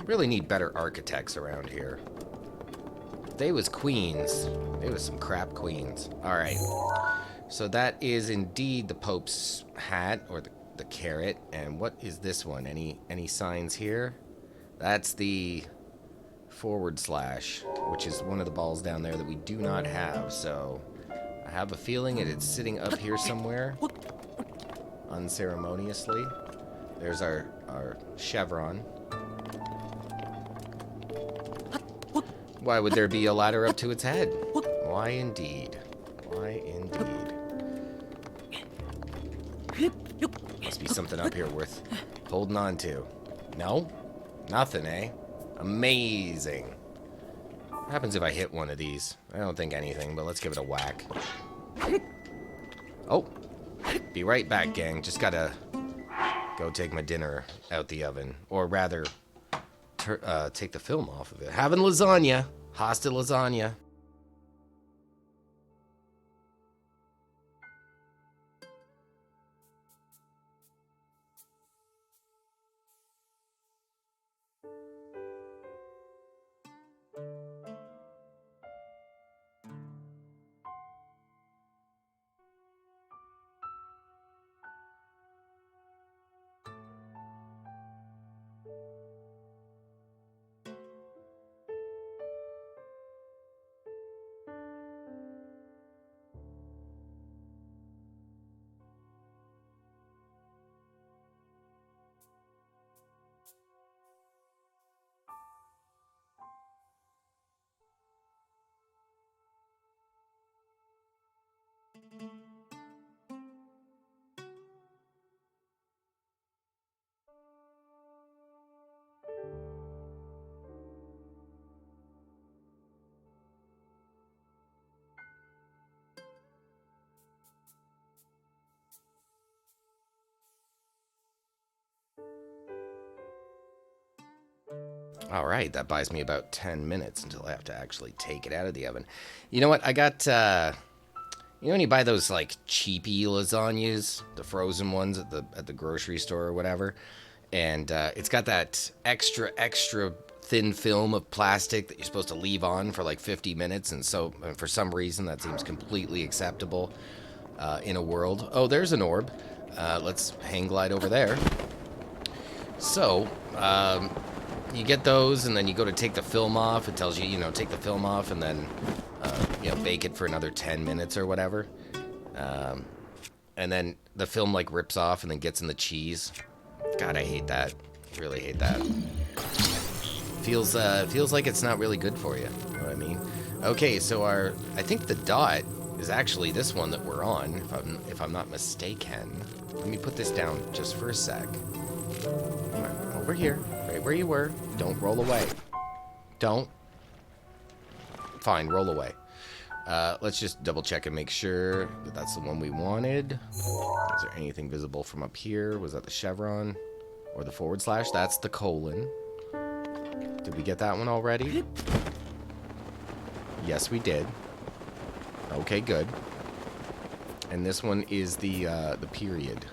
Speaker 1: Really need better architects around here. They was queens. They was some crap queens. Alright. So that is indeed the Pope's hat, or the carrot. And what is this one? Any signs here? That's the /, which is one of the balls down there that we do not have. So I have a feeling it's sitting up here somewhere. Unceremoniously. There's our chevron. Why would there be a ladder up to its head? Why indeed? Why indeed? Must be something up here worth holding on to. No? Nothing, eh? Amazing. What happens if I hit one of these? I don't think anything, but let's give it a whack. Oh. Be right back, gang. Just gotta go take my dinner out the oven. Or rather, take the film off of it. Having lasagna. Hasta lasagna. All right, that buys me about 10 minutes until I have to actually take it out of the oven. You know what? I got, you know when you buy those, like, cheapy lasagnas, the frozen ones at the grocery store or whatever, and it's got that extra thin film of plastic that you're supposed to leave on for, like, 50 minutes, and so, for some reason, that seems completely acceptable in a world. Oh, there's an orb. Let's hang glide over there. So, you get those, and then you go to take the film off. It tells you, you know, take the film off, and then, you know, bake it for another 10 minutes or whatever. And then the film, like, rips off and then gets in the cheese. God, I hate that. Really hate that. Feels like it's not really good for you. You know what I mean? Okay, so I think the dot is actually this one that we're on, if I'm not mistaken. Let me put this down just for a sec. Over here, right where you were. Don't roll away. Don't. Fine, roll away. Let's just double check and make sure that that's the one we wanted. Is there anything visible from up here? Was that the chevron? Or the /? That's the colon. Did we get that one already? Yes, we did. Okay, good. And this one is the period.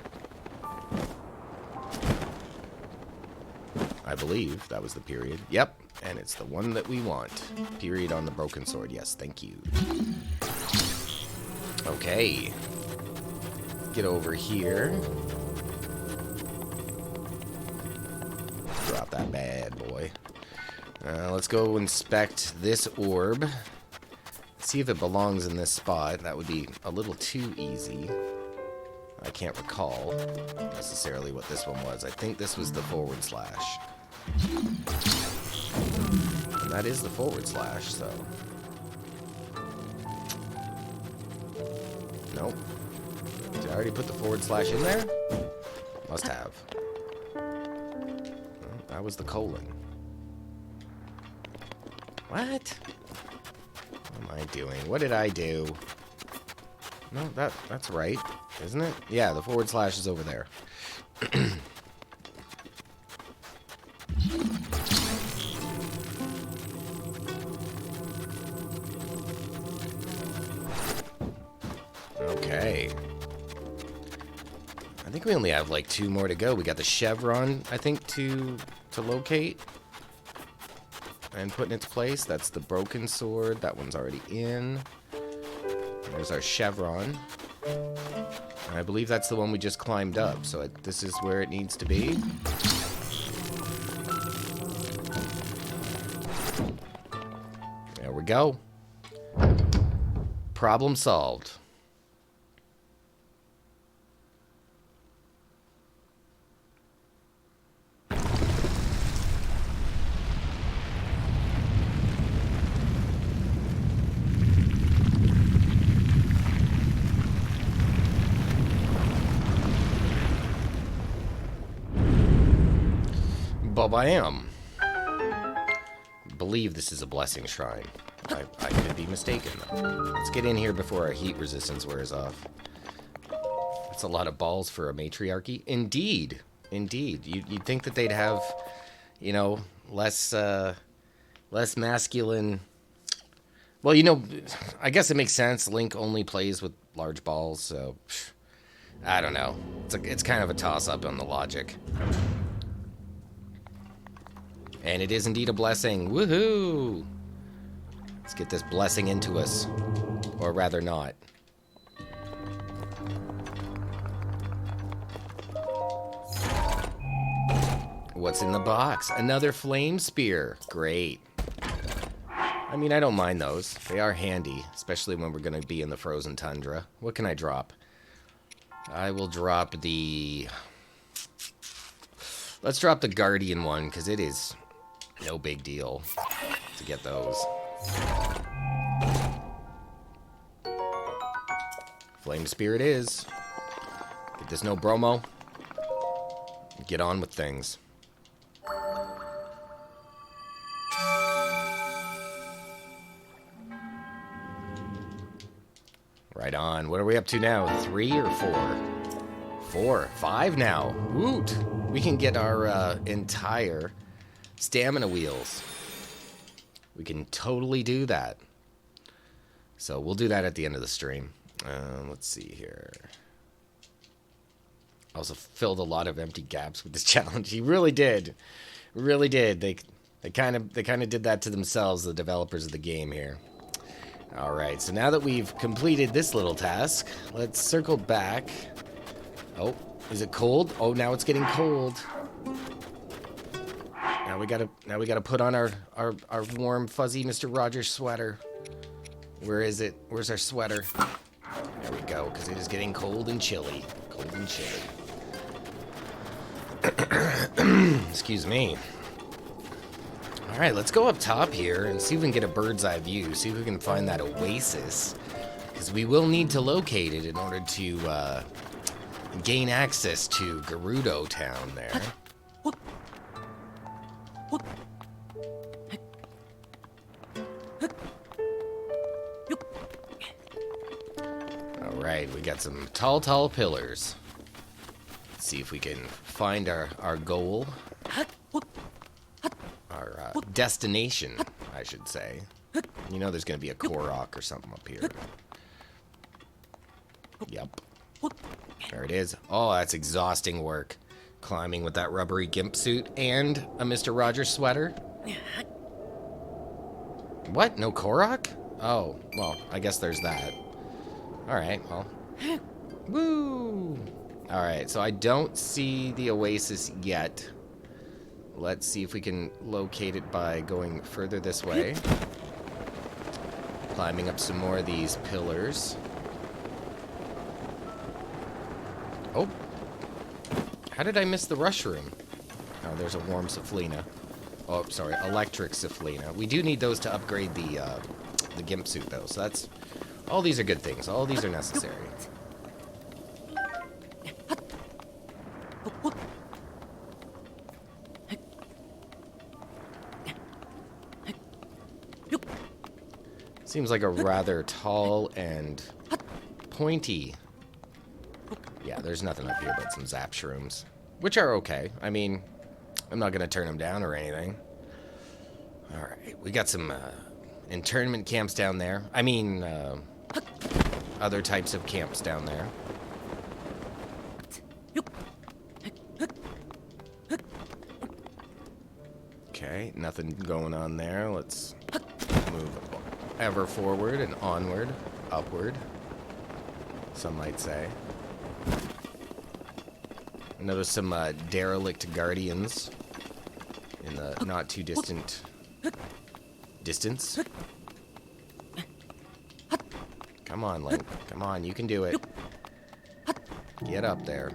Speaker 1: I believe that was the period. Yep, and it's the one that we want. Period on the broken sword. Yes, thank you. Okay. Get over here. that bad boy. Let's go inspect this orb. See if it belongs in this spot. That would be a little too easy. I can't recall necessarily what this one was. I think this was the forward slash. And that is the forward slash, so... Nope. Did I already put the forward slash in there? Must have. Well, that was the colon. What? What am I doing? What did I do? No, that's right, isn't it? Yeah, the forward slash is over there. Okay. I think we only have like 2 more to go. We got the chevron, I think, to locate and put in its place. That's the broken sword. That one's already in. There's our chevron. And I believe that's the one we just climbed up. So this is where it needs to be. There we go. Problem solved. Bam. Believe this is a blessing shrine. I could be mistaken, though. Let's get in here before our heat resistance wears off. That's a lot of balls for a matriarchy. Indeed. Indeed. You'd think that they'd have, you know, less masculine... Well, you know, I guess it makes sense. Link only plays with large balls, so... I don't know. It's kind of a toss-up on the logic. And it is indeed a blessing. Woohoo! Let's get this blessing into us. Or rather not. What's in the box? Another flame spear. Great. I mean, I don't mind those. They are handy, especially when we're going to be in the frozen tundra. What can I drop? I will drop the... Let's drop the Guardian one, because it is no big deal to get those. Flame Spear it is. Get this no bromo. Get on with things. Right on. What are we up to now? 3 or 4? 4. 5 now. Woot! We can get our entire stamina wheels. We can totally do that. So we'll do that at the end of the stream. Let's see here. I also filled a lot of empty gaps with this challenge. He really did. Really did. They kind of did that to themselves, the developers of the game here. All right. So now that we've completed this little task, let's circle back. Oh, is it cold? Oh, now it's getting cold. Now we gotta put on our warm, fuzzy Mr. Rogers sweater. Where is it? Where's our sweater? There we go, because it is getting cold and chilly. Cold and chilly. Excuse me. All right, let's go up top here and see if we can get a bird's eye view. See if we can find that oasis, because we will need to locate it in order to gain access to Gerudo Town there. Alright, we got some tall pillars. Let's see if we can find our goal. Our destination, I should say. You know there's going to be a Korok or something up here. Yep. There it is. Oh, that's exhausting work. Climbing with that rubbery gimp suit and a Mr. Rogers sweater. What? No Korok? Oh, well, I guess there's that. Alright, well. Woo! Alright, so I don't see the oasis yet. Let's see if we can locate it by going further this way. Climbing up some more of these pillars. Oh. How did I miss the rush room? Oh, there's a warm Saflina. Oh, sorry, electric Saflina. We do need those to upgrade the Gimp suit, though. So that's... All these are good things. All these are necessary. Seems like a rather tall and pointy... Yeah, there's nothing up here but some zap shrooms. Which are okay. I mean, I'm not going to turn them down or anything. Alright, we got some internment camps down there. I mean, other types of camps down there. Okay, nothing going on there. Let's move ever forward and onward, upward, some might say. Notice some derelict guardians in the not too distant distance. Come on, Link. Come on, you can do it. Get up there.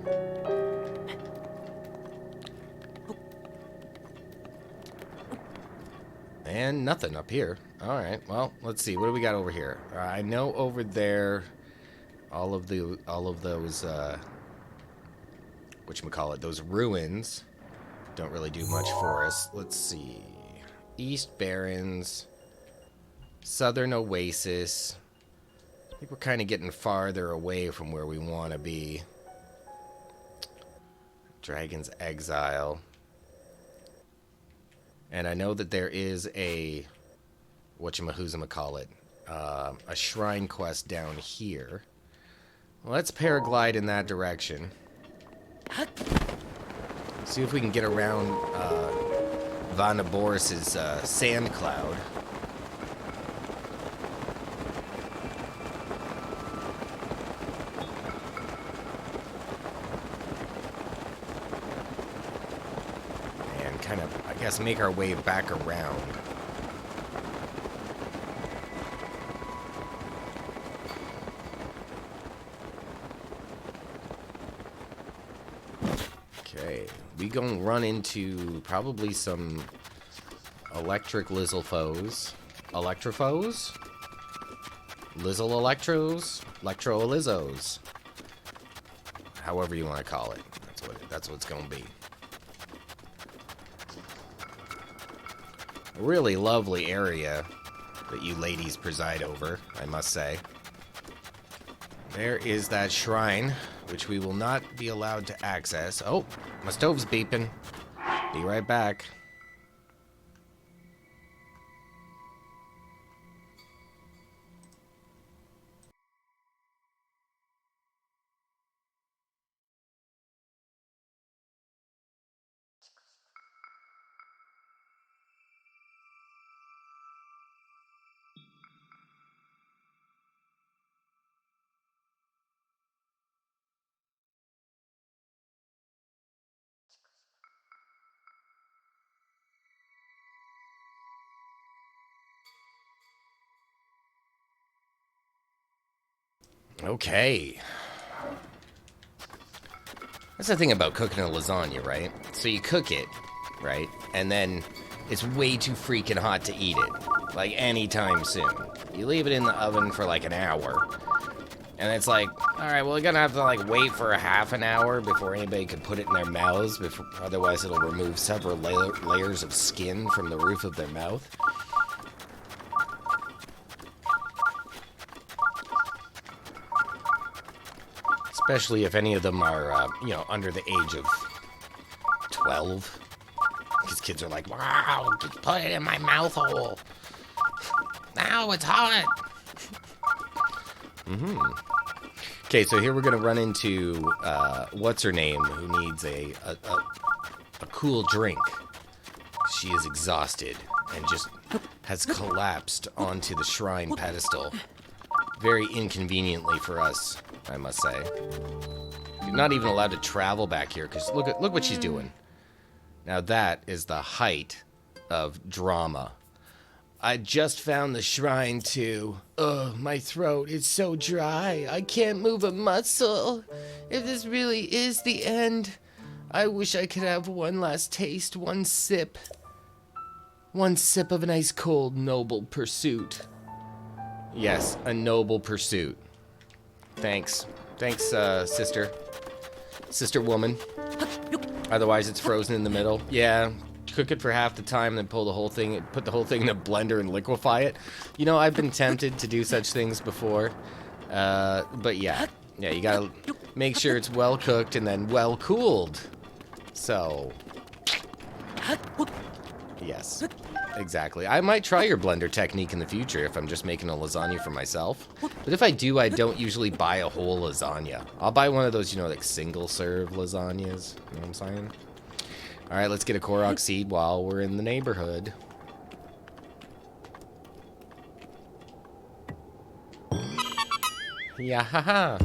Speaker 1: And nothing up here. Alright, well, let's see. What do we got over here? I know over there all of those whatchamacallit, those ruins don't really do much for us. Let's see. East Barrens, Southern Oasis. I think we're kind of getting farther away from where we want to be. Dragon's Exile. And I know that there is a whatchamacallit, a shrine quest down here. Let's paraglide in that direction. See if we can get around Vana Boris's sand cloud. And kind of, I guess, make our way back around. Okay, we gonna run into probably some electric Lizzle foes. Electrofoes? Lizzle Electros? Electro Lizzos. However you want to call it. That's what it's gonna be. A really lovely area that you ladies preside over, I must say. There is that shrine, which we will not be allowed to access. Oh, my stove's beeping. Be right back. Okay. That's the thing about cooking a lasagna, right? So you cook it, right? And then it's way too freaking hot to eat it. Like, anytime soon. You leave it in the oven for like an hour. And it's like, alright, well, you're gonna have to like wait for a half an hour before anybody could put it in their mouths. Otherwise, it'll remove several layers of skin from the roof of their mouth. Especially if any of them are, you know, under the age of 12. Because kids are like, wow, just put it in my mouth hole. Now it's hot. Okay, so here we're going to run into, what's-her-name, who needs a cool drink. She is exhausted and just has collapsed onto the shrine pedestal. Very inconveniently for us, I must say. You're not even allowed to travel back here, because look what she's doing. Now that is the height of drama. I just found the shrine too. Ugh, my throat is so dry. I can't move a muscle. If this really is the end, I wish I could have one last taste, one sip. One sip of an ice cold noble pursuit. Yes, a noble pursuit. Thanks. Thanks, sister. Sister woman. Otherwise, it's frozen in the middle. Yeah, cook it for half the time, then pull the whole thing, put the whole thing in a blender and liquefy it. You know, I've been tempted to do such things before. But yeah. Yeah, you gotta make sure it's well cooked and then well cooled. So, yes, exactly. I might try your blender technique in the future if I'm just making a lasagna for myself. But if I do, I don't usually buy a whole lasagna. I'll buy one of those, you know, like single serve lasagnas. You know what I'm saying? All right, let's get a Korok seed while we're in the neighborhood. Yeah, haha.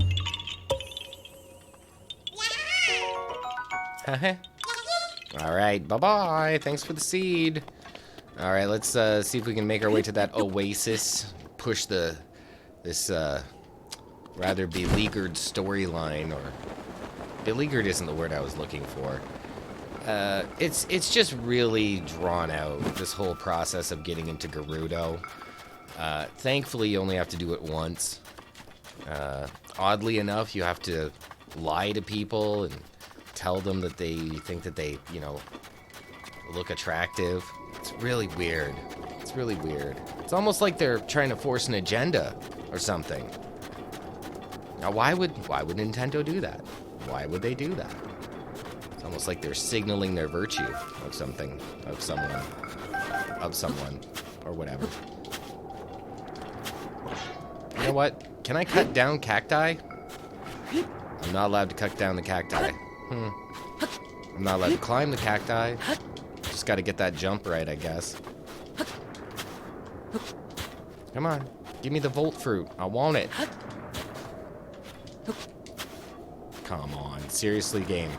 Speaker 1: All right, bye-bye. Thanks for the seed. All right, let's see if we can make our way to that oasis. Push this rather beleaguered storyline, or beleaguered isn't the word I was looking for. It's just really drawn out, this whole process of getting into Gerudo. Thankfully, you only have to do it once. Oddly enough, you have to lie to people and tell them that they think that they, you know, look attractive. It's really weird. It's really weird. It's almost like they're trying to force an agenda or something. Now, why would Nintendo do that? Why would they do that? It's almost like they're signaling their virtue of something, of someone, or whatever. You know what? Can I cut down cacti? I'm not allowed to cut down the cacti. I'm not allowed to climb the cacti. Just gotta get that jump right, I guess. Come on. Give me the Volt Fruit. I want it. Come on. Seriously, game.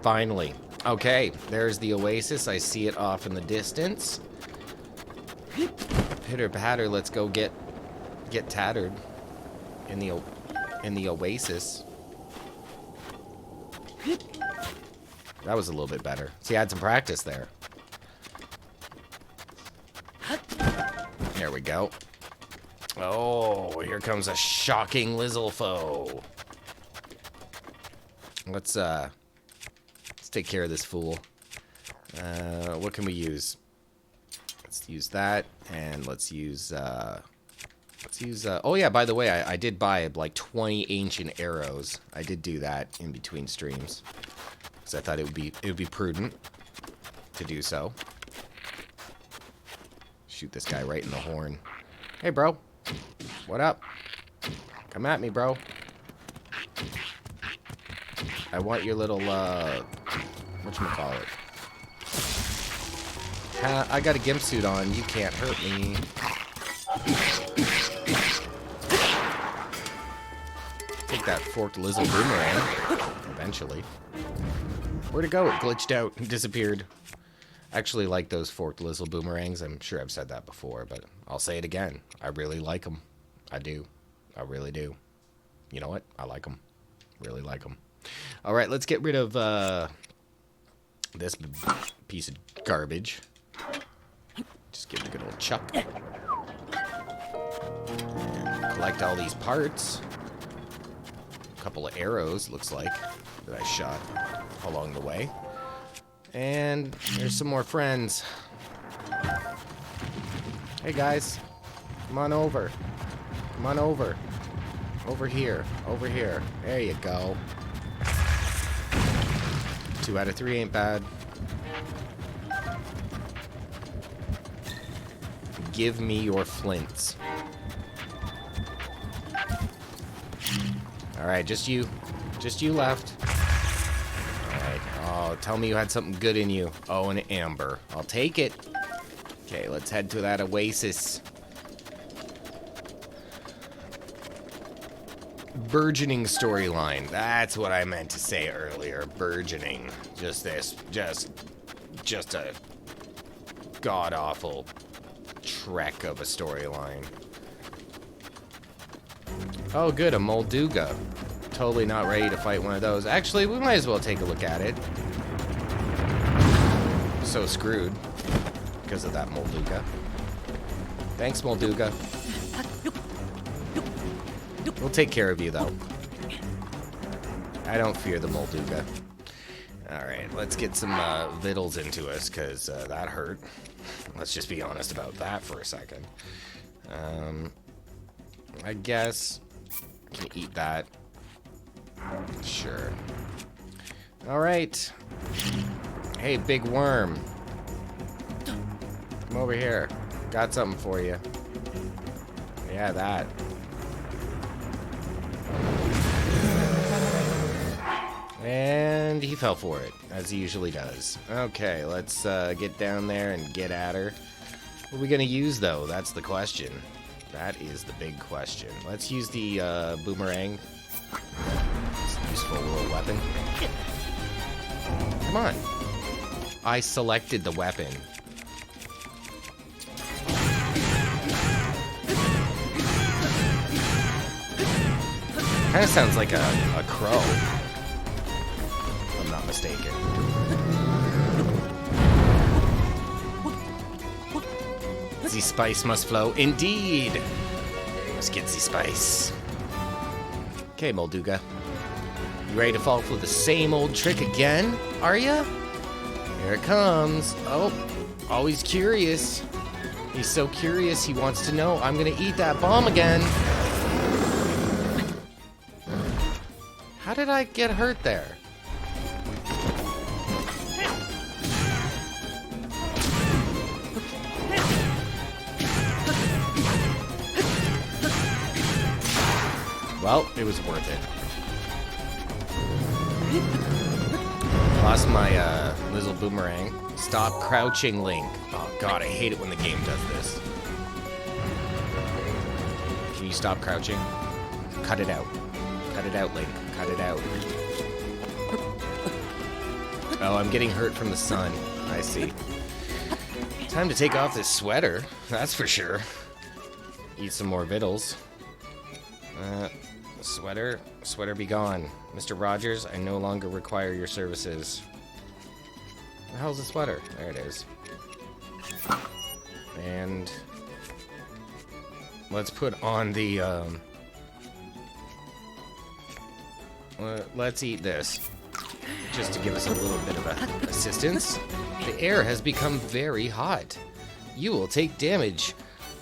Speaker 1: Finally. Okay, there's the oasis. I see it off in the distance. Pitter patter, let's go get tattered in the oasis. That was a little bit better. See, I had some practice there. There we go. Oh, here comes a shocking Lizzlefoe. Let's take care of this fool. What can we use? Let's use that, and let's use, oh yeah, by the way, I did buy like 20 ancient arrows. I did do that in between streams, because I thought it would be prudent to do so. Shoot this guy right in the horn. Hey, bro. What up? Come at me, bro. I want your little, whatchamacallit. I got a gimp suit on. You can't hurt me. Take that forked Lizzle boomerang. Eventually. Where'd it go? It glitched out and disappeared. I actually like those forked Lizzle boomerangs. I'm sure I've said that before, but I'll say it again. I really like them. I do. I really do. You know what? I like them. Really like them. All right, let's get rid of this piece of garbage. Just give it a good old chuck. And collect all these parts. A couple of arrows, looks like, that I shot along the way. And there's some more friends. Hey guys, come on over. Come on over. Over here. Over here. There you go. 2 out of 3 ain't bad. Give me your flints. Alright, just you. Just you left. Alright. Oh, tell me you had something good in you. Oh, an amber. I'll take it. Okay, let's head to that oasis. burgeoning storyline. That's what I meant to say earlier. Burgeoning. Just a god-awful trek of a storyline. Oh, good, a Molduga. Totally not ready to fight one of those. Actually, we might as well take a look at it. So screwed because of that Molduga. Thanks, Molduga. We'll take care of you, though. I don't fear the Molduga. Alright, let's get some vittles into us, because that hurt. Let's just be honest about that for a second. I guess I can eat that. Sure. Alright. Hey, big worm. Come over here. Got something for you. Yeah, that. And he fell for it, as he usually does. Okay, let's get down there and get at her. What are we gonna use, though? That's the question. That is the big question. Let's use the boomerang. It's a useful little weapon. Come on. I selected the weapon. Kind of sounds like a crow, if I'm not mistaken. The spice must flow. Indeed! Let's get the spice. Okay, Molduga. You ready to fall for the same old trick again? Are ya? Here it comes. Oh, always curious. He's so curious, he wants to know. I'm gonna eat that bomb again. How did I get hurt there? Well, it was worth it. Lost my little boomerang. Stop crouching, Link. Oh god, I hate it when the game does this. Can you stop crouching? Cut it out. Cut it out, Link. Cut it out. Oh, I'm getting hurt from the sun. I see. Time to take off this sweater, that's for sure. Eat some more vittles. Sweater be gone. Mr. Rogers, I no longer require your services. The hell's the sweater? There it is. And let's put on the, let's eat this. Just to give us a little bit of assistance. The air has become very hot. You will take damage,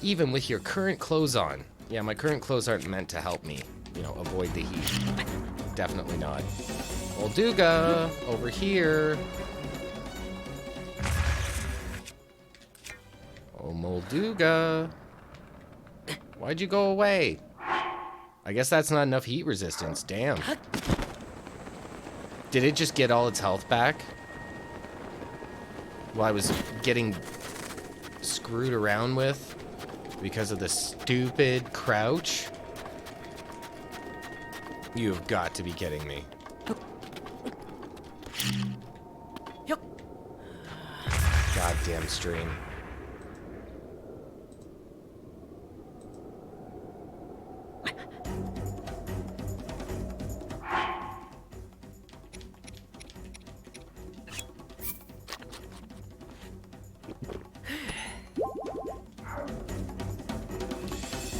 Speaker 1: even with your current clothes on. Yeah, my current clothes aren't meant to help me, you know, avoid the heat. Definitely not. Molduga, over here. Oh, Molduga. Why'd you go away? I guess that's not enough heat resistance. Damn. Did it just get all its health back? While I was getting screwed around with because of the stupid crouch? You've got to be kidding me. Goddamn stream.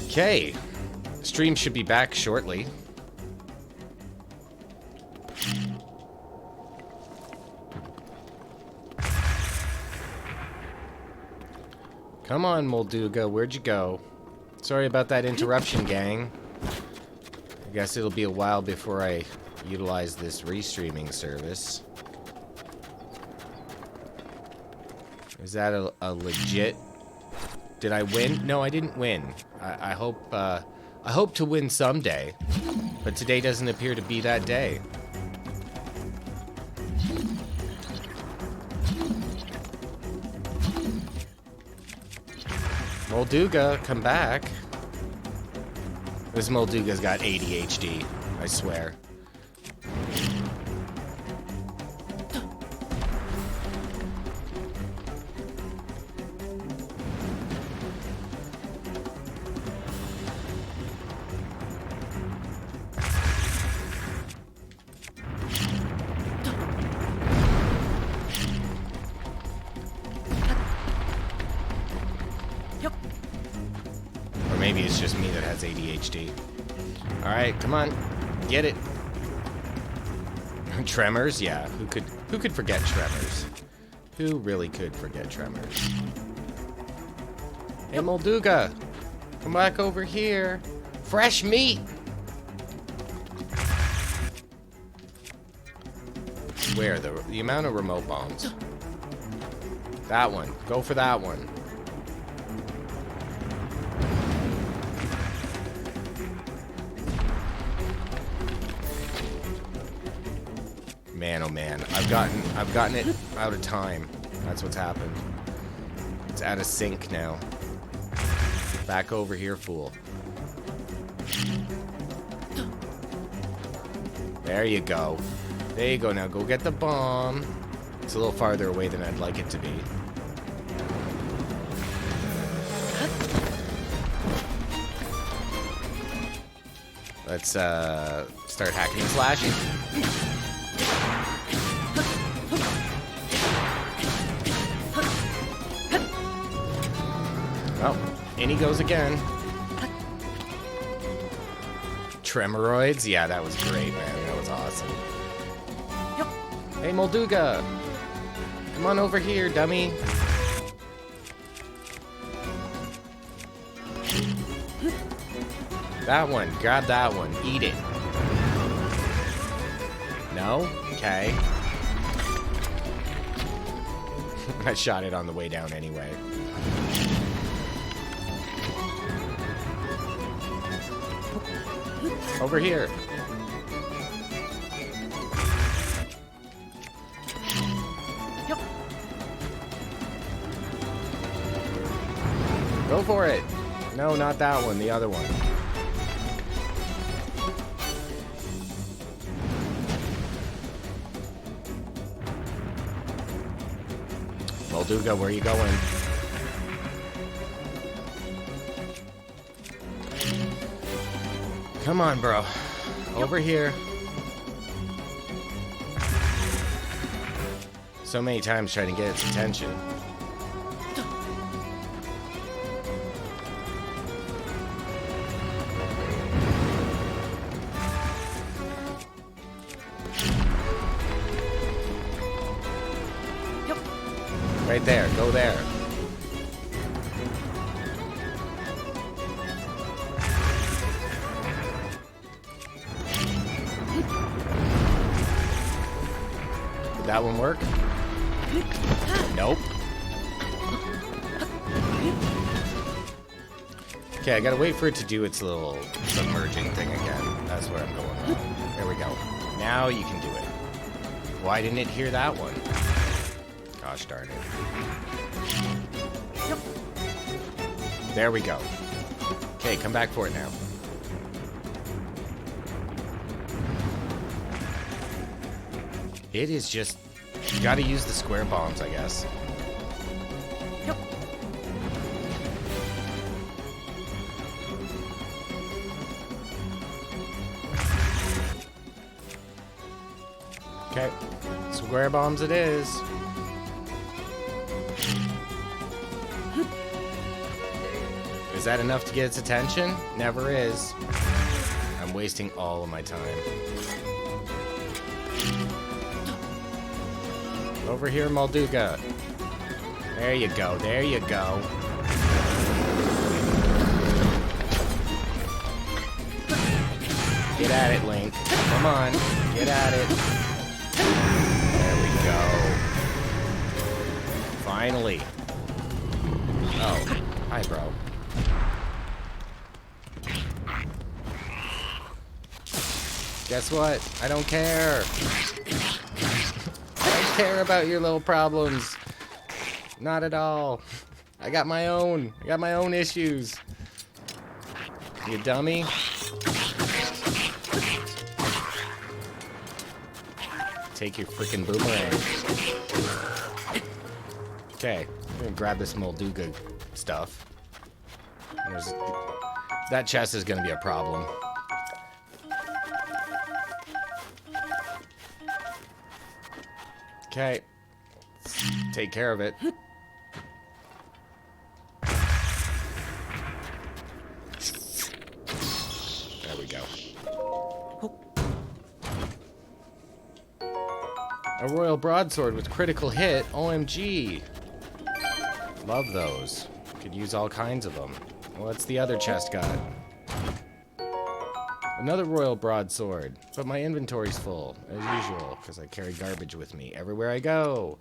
Speaker 1: Okay, stream should be back shortly. Come on, Molduga, where'd you go? Sorry about that interruption, gang. I guess it'll be a while before I utilize this restreaming service. Is that a legit... Did I win? No, I didn't win. I hope to win someday, but today doesn't appear to be that day. Molduga, come back. This Molduga's got ADHD, I swear. Or maybe it's just me that has ADHD. Alright, come on. Get it. Tremors? Yeah, who could forget Tremors? Who really could forget Tremors? Hey, Molduga! Come back over here. Fresh meat! Where? The amount of remote bombs. That one. Go for that one. Man, oh man, I've gotten it out of time. That's what's happened. It's out of sync now. Back over here, fool. There you go. There you go. Now go get the bomb. It's a little farther away than I'd like it to be. Let's start hacking and slashing. Oh, in he goes again. Tremoroids? Yeah, that was great, man. That was awesome. Hey, Molduga! Come on over here, dummy. That one. Grab that one. Eat it. No? Okay. I shot it on the way down anyway. Over here. Go for it. No, not that one. The other one. Molduga, where are you going? Come on, bro. Over here. So many times trying to get its attention. Right there. Go there. Did that one work? Nope. Okay, I gotta wait for it to do its little submerging thing again. That's where I'm going wrong. There we go. Now you can do it. Why didn't it hear that one? Gosh darn it. There we go. Okay, come back for it now. It is just... You gotta use the square bombs, I guess.
Speaker 2: Yep.
Speaker 1: Okay. Square bombs it is. Is that enough to get its attention? Never is. I'm wasting all of my time. Over here, Molduga. There you go. There you go. Get at it, Link. Come on. Get at it. There we go. Finally. Oh. Hi, bro. Guess what? I don't care. I don't care about your little problems. Not at all. I got my own. I got my own issues. You dummy. take your freaking boomerang. Okay, I'm gonna grab this Molduga stuff. That chest is gonna be a problem. Okay, let's take care of it. There we go. A royal broadsword with critical hit. OMG. Love those. Could use all kinds of them. What's the other chest got? Another royal broadsword. But my inventory's full, as usual, because I carry garbage with me everywhere I go.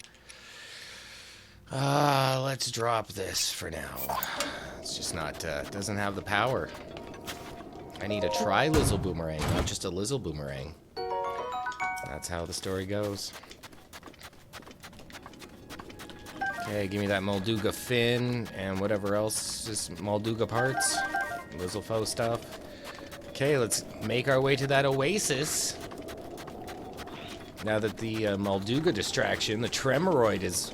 Speaker 1: Let's drop this for now. It's just not, doesn't have the power. I need a tri-Lizzle boomerang, not just a Lizzle boomerang. That's how the story goes. Okay, give me that Molduga fin and whatever else is Molduga parts. Lizzlefo stuff. Okay, let's make our way to that oasis. Now that the Molduga distraction, the Tremoroid has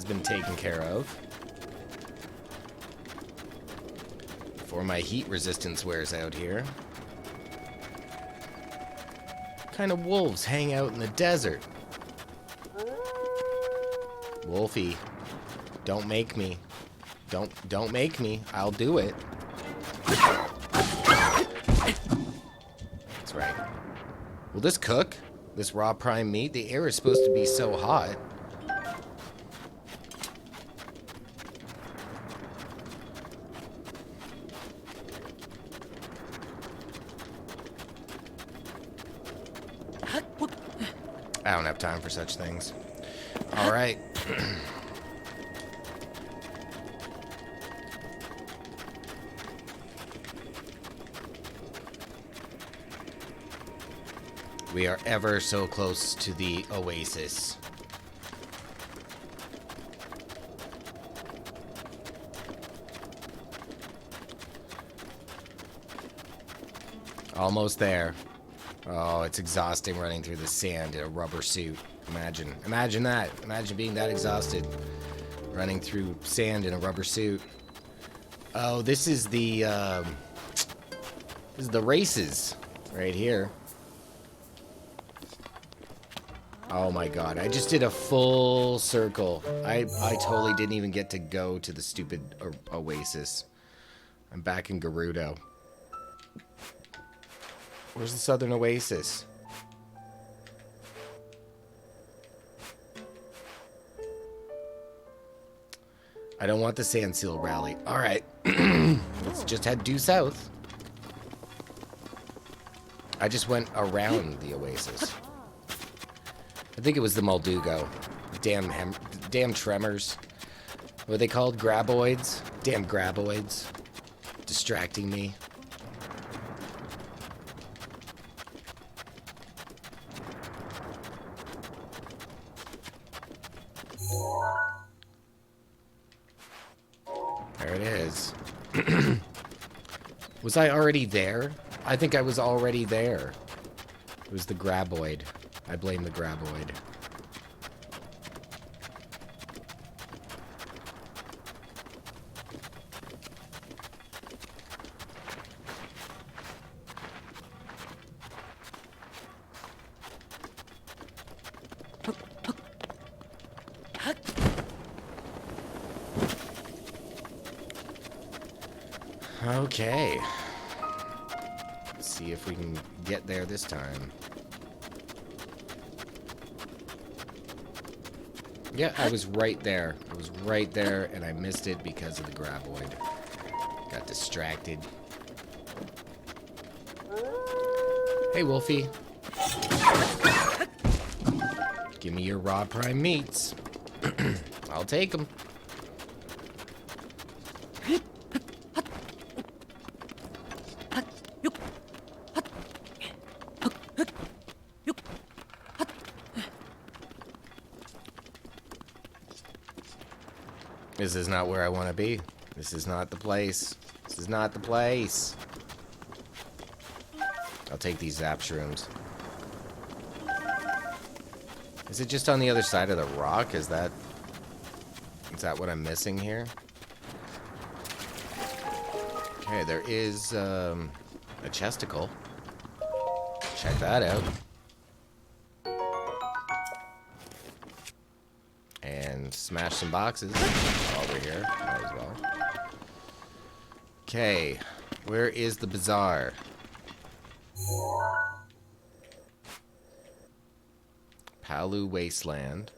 Speaker 1: been taken care of. Before my heat resistance wears out here. What kind of wolves hang out in the desert? Wolfie, don't make me. Don't make me. I'll do it. That's right. Will this cook? This raw prime meat? The air is supposed to be so hot. I don't have time for such things. All right. We are ever so close to the oasis. Almost there. Oh, it's exhausting running through the sand in a rubber suit. Imagine that. Imagine being that exhausted. Running through sand in a rubber suit. Oh, this is the races right here. Oh my god, I just did a full circle. I totally didn't even get to go to the stupid oasis. I'm back in Gerudo. Where's the southern oasis? I don't want the Sand Seal rally. Alright. Let's just head due south. I just went around the oasis. I think it was the Moldugo. Damn tremors. What are they called? Graboids? Damn graboids. Distracting me. There it is. Was I already there? I think I was already there. It was the graboid. I blame the graboid. Okay. Let's see if we can get there this time. Yeah, I was right there. I was right there, and I missed it because of the graboid. Got distracted. Hey, Wolfie. Give me your raw prime meats. I'll take them. This is not where I want to be. This is not the place. This is not the place. I'll take these zap shrooms. Is it just on the other side of the rock? Is that what I'm missing here? Okay, there is a chesticle. Check that out. And smash some boxes over here. Might as well. Okay, where is the bazaar? Palu Wasteland,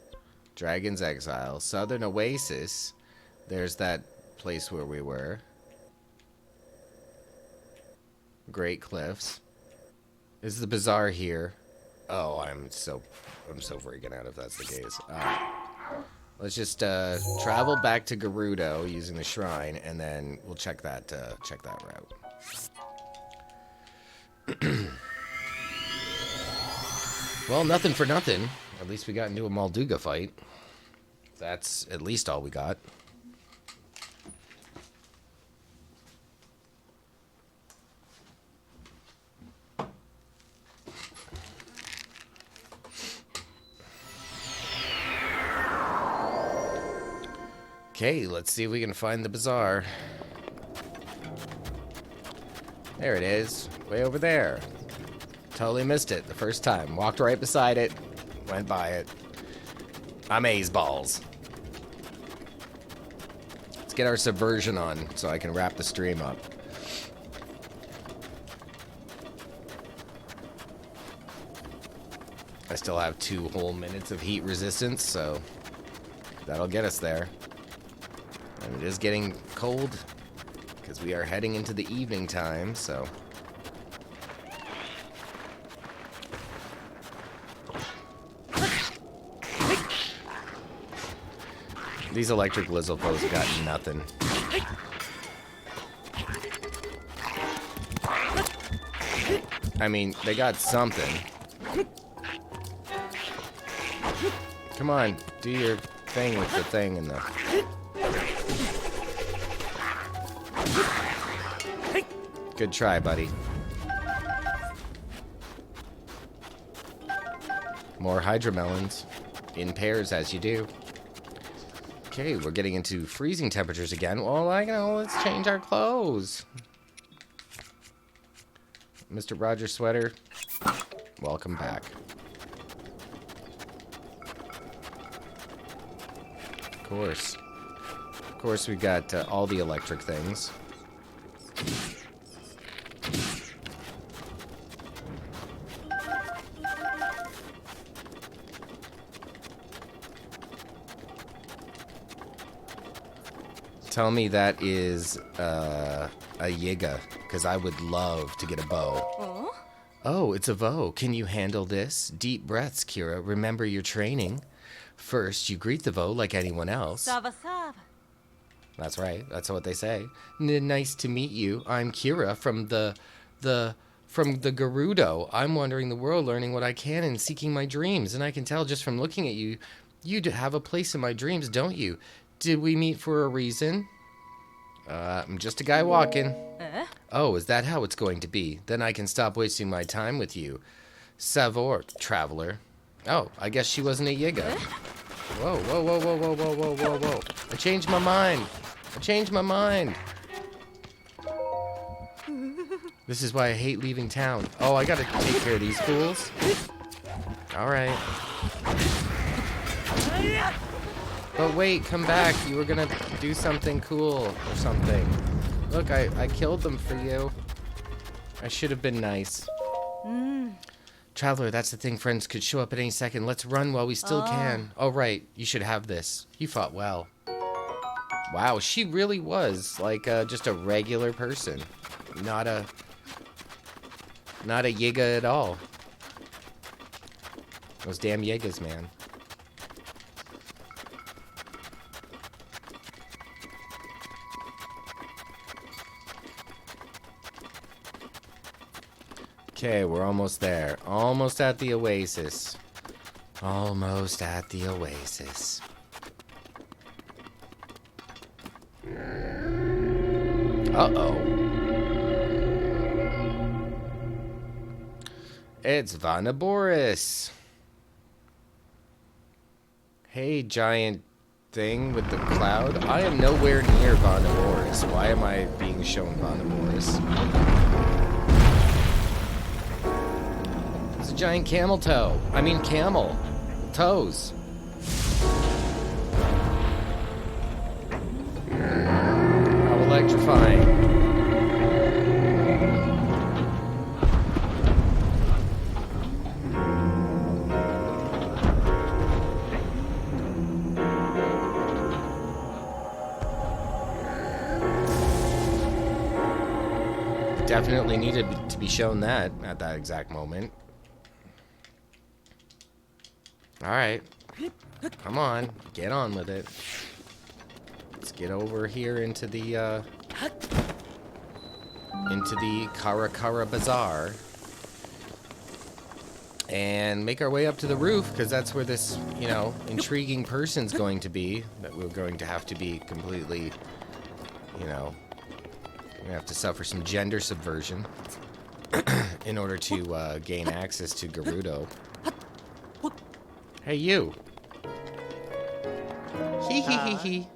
Speaker 1: Dragon's Exile, Southern Oasis. There's that place where we were. Great Cliffs. Is the bazaar here? Oh, I'm so freaking out if that's the case. Let's just travel back to Gerudo using the shrine, and then we'll check that route. Well, nothing for nothing. At least we got into a Molduga fight. That's at least all we got. Okay, let's see if we can find the bazaar. There it is. Way over there. Totally missed it the first time. Walked right beside it. Went by it. Amazeballs. Let's get our subversion on so I can wrap the stream up. I still have 2 whole minutes of heat resistance, so that'll get us there. And it is getting cold because we are heading into the evening time, so... These electric Lizalfos got nothing. I mean, they got something. Come on, do your thing with the thing and the... Good try, buddy. More Hydromelons. In pairs, as you do. Okay, we're getting into freezing temperatures again. Well, let's change our clothes. Mr. Roger Sweater, welcome back. Of course, we've got all the electric things. Tell me that is a Yiga, because I would love to get a bow.
Speaker 2: Oh?
Speaker 1: Oh, it's a Vo. Can you handle this? Deep breaths, Kira. Remember your training. First, you greet the Vo like anyone else.
Speaker 2: Sava Sava.
Speaker 1: That's right. That's what they say. Nice to meet you. I'm Kira from the Gerudo. I'm wandering the world, learning what I can and seeking my dreams. And I can tell just from looking at you, you have a place in my dreams, don't you? Did we meet for a reason? I'm just a guy walking. Oh, is that how it's going to be? Then I can stop wasting my time with you. Savor, traveler. Oh, I guess she wasn't a Yiga. Whoa, whoa, whoa, whoa, whoa, whoa, whoa, whoa, whoa. I changed my mind. This is why I hate leaving town. Oh, I gotta take care of these fools. Alright. But wait, come back. You were gonna do something cool or something. Look, I killed them for you. I should have been nice. Traveler, that's the thing. Friends could show up at any second. Let's run while we still can. Oh, right. You should have this. You fought well. Wow, she really was like just a regular person. Not a Yiga at all. Those damn Yigas, man. Okay, we're almost there. Almost at the oasis. Almost at the oasis. Uh-oh. It's Vanaboris. Hey, giant thing with the cloud. I am nowhere near Vonnemoris. Why am I being shown Vonnemoris? It's a giant camel toe. I mean camel. Toes. How electrifying. Definitely needed to be shown that at that exact moment. Alright. Come on. Get on with it. Let's get over here into the Karakara Bazaar. And make our way up to the roof, because that's where this, you know, intriguing person's going to be. That we're going to have to be completely, you know... We're gonna have to suffer some gender subversion in order to gain access to Gerudo. Hey, you. Hee hee hee hee.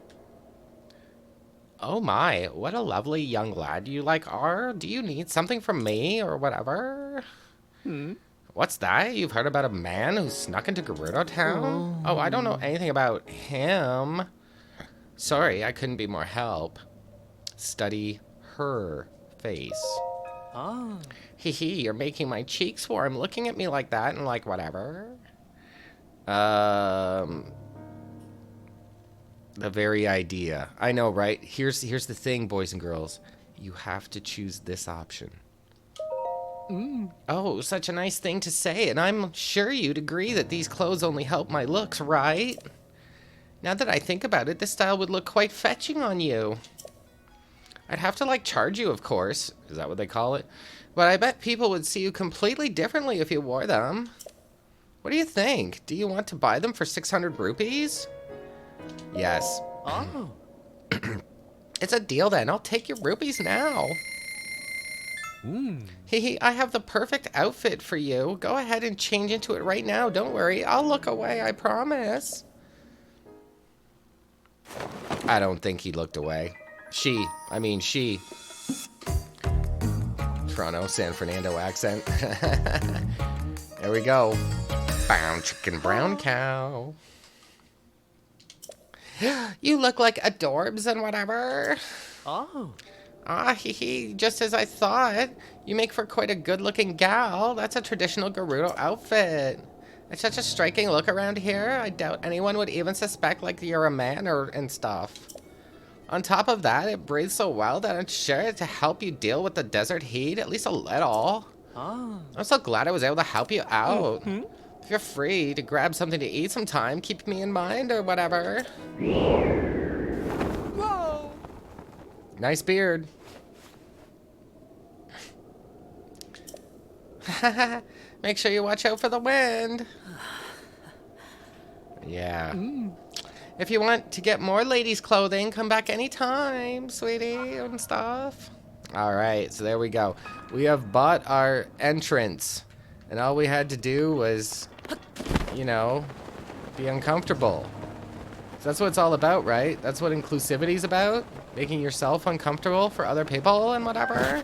Speaker 1: Oh my, what a lovely young lad you like are. Do you need something from me or whatever? What's that? You've heard about a man who snuck into Gerudo Town? Oh, I don't know anything about him. Sorry, I couldn't be more help. Study her face.
Speaker 2: Oh.
Speaker 1: Hee hee, you're making my cheeks warm looking at me like that and like whatever. The very idea. I know, right? Here's the thing, boys and girls. You have to choose this option. Oh, such a nice thing to say, and I'm sure you'd agree that these clothes only help my looks, right? Now that I think about it, this style would look quite fetching on you. I'd have to, like, charge you, of course. Is that what they call it? But I bet people would see you completely differently if you wore them. What do you think? Do you want to buy them for 600 rupees? Yes.
Speaker 2: Oh.
Speaker 1: It's a deal then. I'll take your rupees now. Hehe, I have the perfect outfit for you. Go ahead and change into it right now. Don't worry. I'll look away, I promise. I don't think he looked away. She. Toronto, San Fernando accent. There we go. Brown chicken, brown cow. You look like adorbs and whatever.
Speaker 2: Oh.
Speaker 1: Ah, hee hee, just as I thought. You make for quite a good-looking gal. That's a traditional Gerudo outfit. It's such a striking look around here. I doubt anyone would even suspect like you're a man and stuff. On top of that, it breathes so well that I'm sure to help you deal with the desert heat, at least a little.
Speaker 2: Oh.
Speaker 1: I'm so glad I was able to help you out. If you're free to grab something to eat sometime, keep me in mind or whatever.
Speaker 2: Whoa.
Speaker 1: Nice beard. Make sure you watch out for the wind. Yeah. If you want to get more ladies' clothing, come back anytime, sweetie, and stuff. All right, so there we go. We have bought our entrance, and all we had to do was, you know, be uncomfortable. So that's what it's all about, right? That's what inclusivity's about? Making yourself uncomfortable for other people and whatever?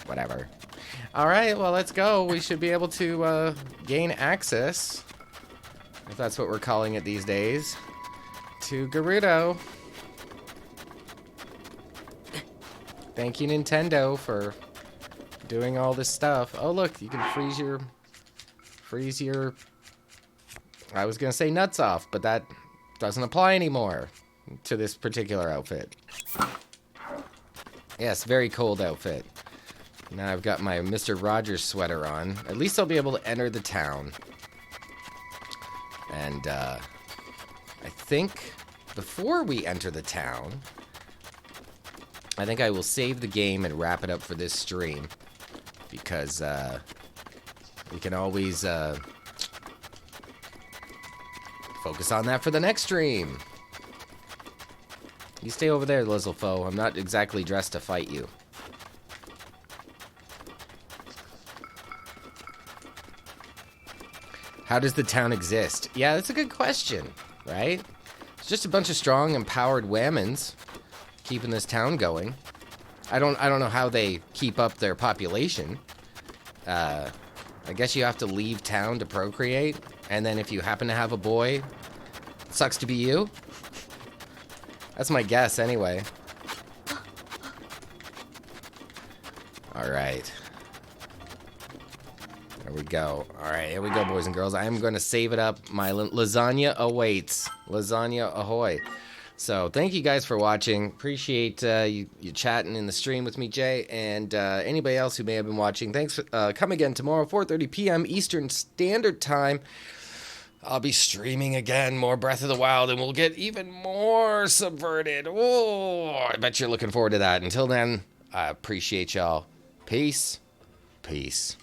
Speaker 1: Whatever. All right, well, let's go. We should be able to gain access, if that's what we're calling it these days, to Gerudo. Thank you, Nintendo, for doing all this stuff. Oh, look, you can freeze your, I was going to say nuts off, but that doesn't apply anymore to this particular outfit. Yes, very cold outfit. Now I've got my Mr. Rogers sweater on. At least I'll be able to enter the town. And, I think before we enter the town, I think I will save the game and wrap it up for this stream. Because, we can always, focus on that for the next stream. You stay over there, Lizzlefoe. I'm not exactly dressed to fight you. How does the town exist? Yeah, that's a good question, right? It's just a bunch of strong, empowered whammons keeping this town going. I don't know how they keep up their population. I guess you have to leave town to procreate, and then if you happen to have a boy, it sucks to be you. That's my guess, anyway. All right. There we go. All right, here we go, boys and girls. I am going to save it up. My lasagna awaits. Lasagna ahoy. So thank you guys for watching. Appreciate you chatting in the stream with me, Jay, and anybody else who may have been watching. Thanks. Come again tomorrow, 4:30 p.m. Eastern Standard Time. I'll be streaming again, more Breath of the Wild, and we'll get even more subverted. Oh, I bet you're looking forward to that. Until then, I appreciate y'all. Peace. Peace.